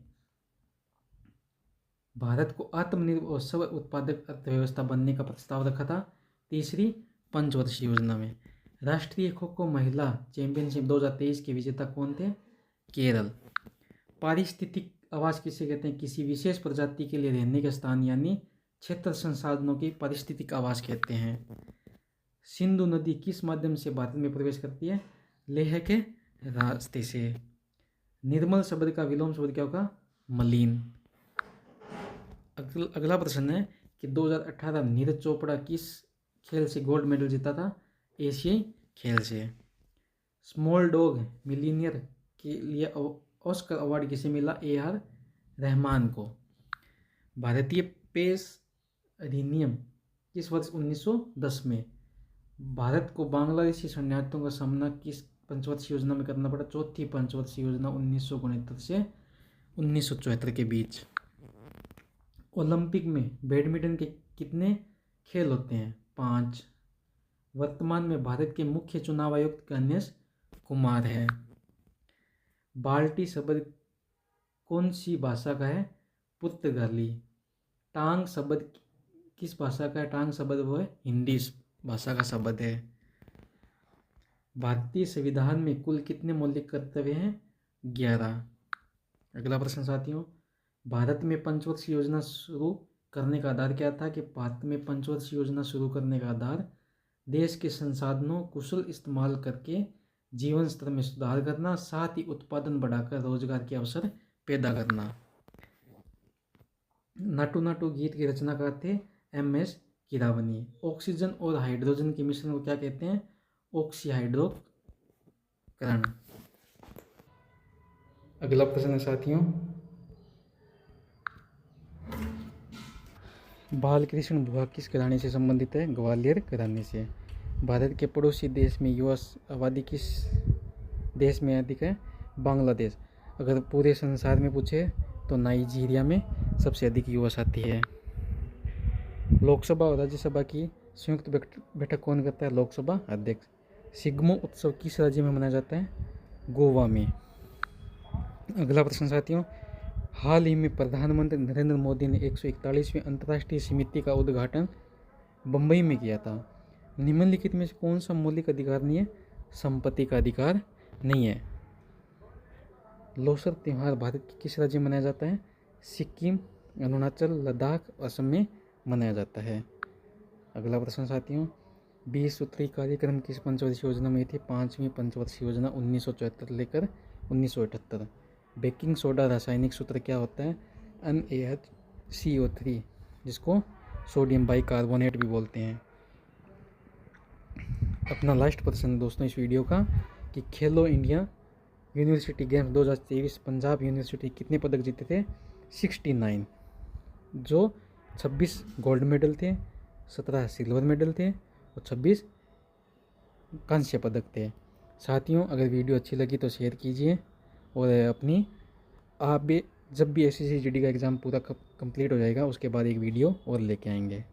भारत को आत्मनिर्भर और स्व उत्पादक अर्थव्यवस्था बनने का प्रस्ताव रखा था तीसरी पंचवर्षीय योजना में। राष्ट्रीय खो खो महिला चैंपियनशिप 2023 के विजेता कौन थे? केरल। पारिस्थितिक आवास किसे कहते हैं? किसी विशेष प्रजाति के लिए रहने के स्थान यानी क्षेत्र संसाधनों की पारिस्थितिक आवास कहते हैं। सिंधु नदी किस माध्यम से भारत में प्रवेश करती है? लेह के रास्ते से। निर्मल शब्द का विलोम शब्द क्या होगा? मलिन। अगला प्रश्न है कि 2018 नीरज चोपड़ा किस खेल से गोल्ड मेडल जीता था? एशियाई खेल से। स्मॉल डॉग मिलीनियर के लिए ऑस्कर अवार्ड किसे मिला? AR रहमान को। भारतीय पेस अधिनियम किस वर्ष? 1910 में। भारत को बांग्लादेशी शरणार्थियों का सामना किस पंचवर्षीय योजना में करना पड़ा? चौथी पंचवर्षीय योजना 1969 से 1974 के बीच। ओलंपिक में बैडमिंटन के कितने खेल होते हैं? 5। वर्तमान में भारत के मुख्य चुनाव आयुक्त गणेश कुमार है। बाल्टी शब्द कौन सी भाषा का है? पुर्तगाली। टांग शब्द किस भाषा का है? टांग शब्द वो है हिंदी भाषा का शब्द है। भारतीय संविधान में कुल कितने मौलिक कर्तव्य हैं? 11। अगला प्रश्न साथियों, भारत में पंचवर्षीय योजना शुरू करने का आधार क्या था? कि भारत में पंचवर्षीय योजना शुरू करने का आधार देश के संसाधनों कुशल इस्तेमाल करके जीवन स्तर में सुधार करना, साथ ही उत्पादन बढ़ाकर रोजगार के अवसर पैदा करना। नाटू नाटू गीत के रचनाकार थे MS कीरावनी। ऑक्सीजन और हाइड्रोजन के मिश्रण को क्या कहते हैं? ऑक्सीहाइड्रोकरण। अगला प्रश्न है साथियों, बालकृष्ण बुआ किस घराने से संबंधित है? ग्वालियर घराने से। भारत के पड़ोसी देश में युवा आबादी किस देश में अधिक है? बांग्लादेश। अगर पूरे संसार में पूछे तो नाइजीरिया में सबसे अधिक युवा साथी है। लोकसभा और राज्यसभा की संयुक्त बैठक कौन करता है? लोकसभा अध्यक्ष। सिग्मो उत्सव किस राज्य में मनाया जाता है? गोवा में। अगला प्रश्न साथियों, हाल ही में प्रधानमंत्री नरेंद्र मोदी ने 141वीं अंतर्राष्ट्रीय समिति का उद्घाटन बम्बई में किया था। निम्नलिखित में से कौन सा मौलिक अधिकार नहीं है? संपत्ति का अधिकार नहीं है। लोसर त्यौहार भारत के किस राज्य में मनाया जाता है? सिक्किम, अरुणाचल, लद्दाख, असम में मनाया जाता है। अगला प्रश्न साथियों, 20 सूत्री कार्यक्रम किस पंचवर्षीय योजना में थी? 5वीं पंचवर्षीय योजना 1974 लेकर 1978। बेकिंग सोडा रासायनिक सूत्र क्या होता है? NaHCO3, जिसको सोडियम बाइकार्बोनेट भी बोलते हैं। अपना लास्ट प्रश्न दोस्तों इस वीडियो का कि खेलो India university games 2023 Punjab university कितने पदक जीते थे? 69, जो 26 गोल्ड मेडल थे, 17 सिल्वर मेडल थे और 26 कांस्य पदक थे। साथियों, अगर वीडियो अच्छी लगी तो शेयर कीजिए और अपनी आप भी जब भी SSC GD का एग्ज़ाम पूरा कंप्लीट हो जाएगा उसके बाद एक वीडियो और लेके आएंगे।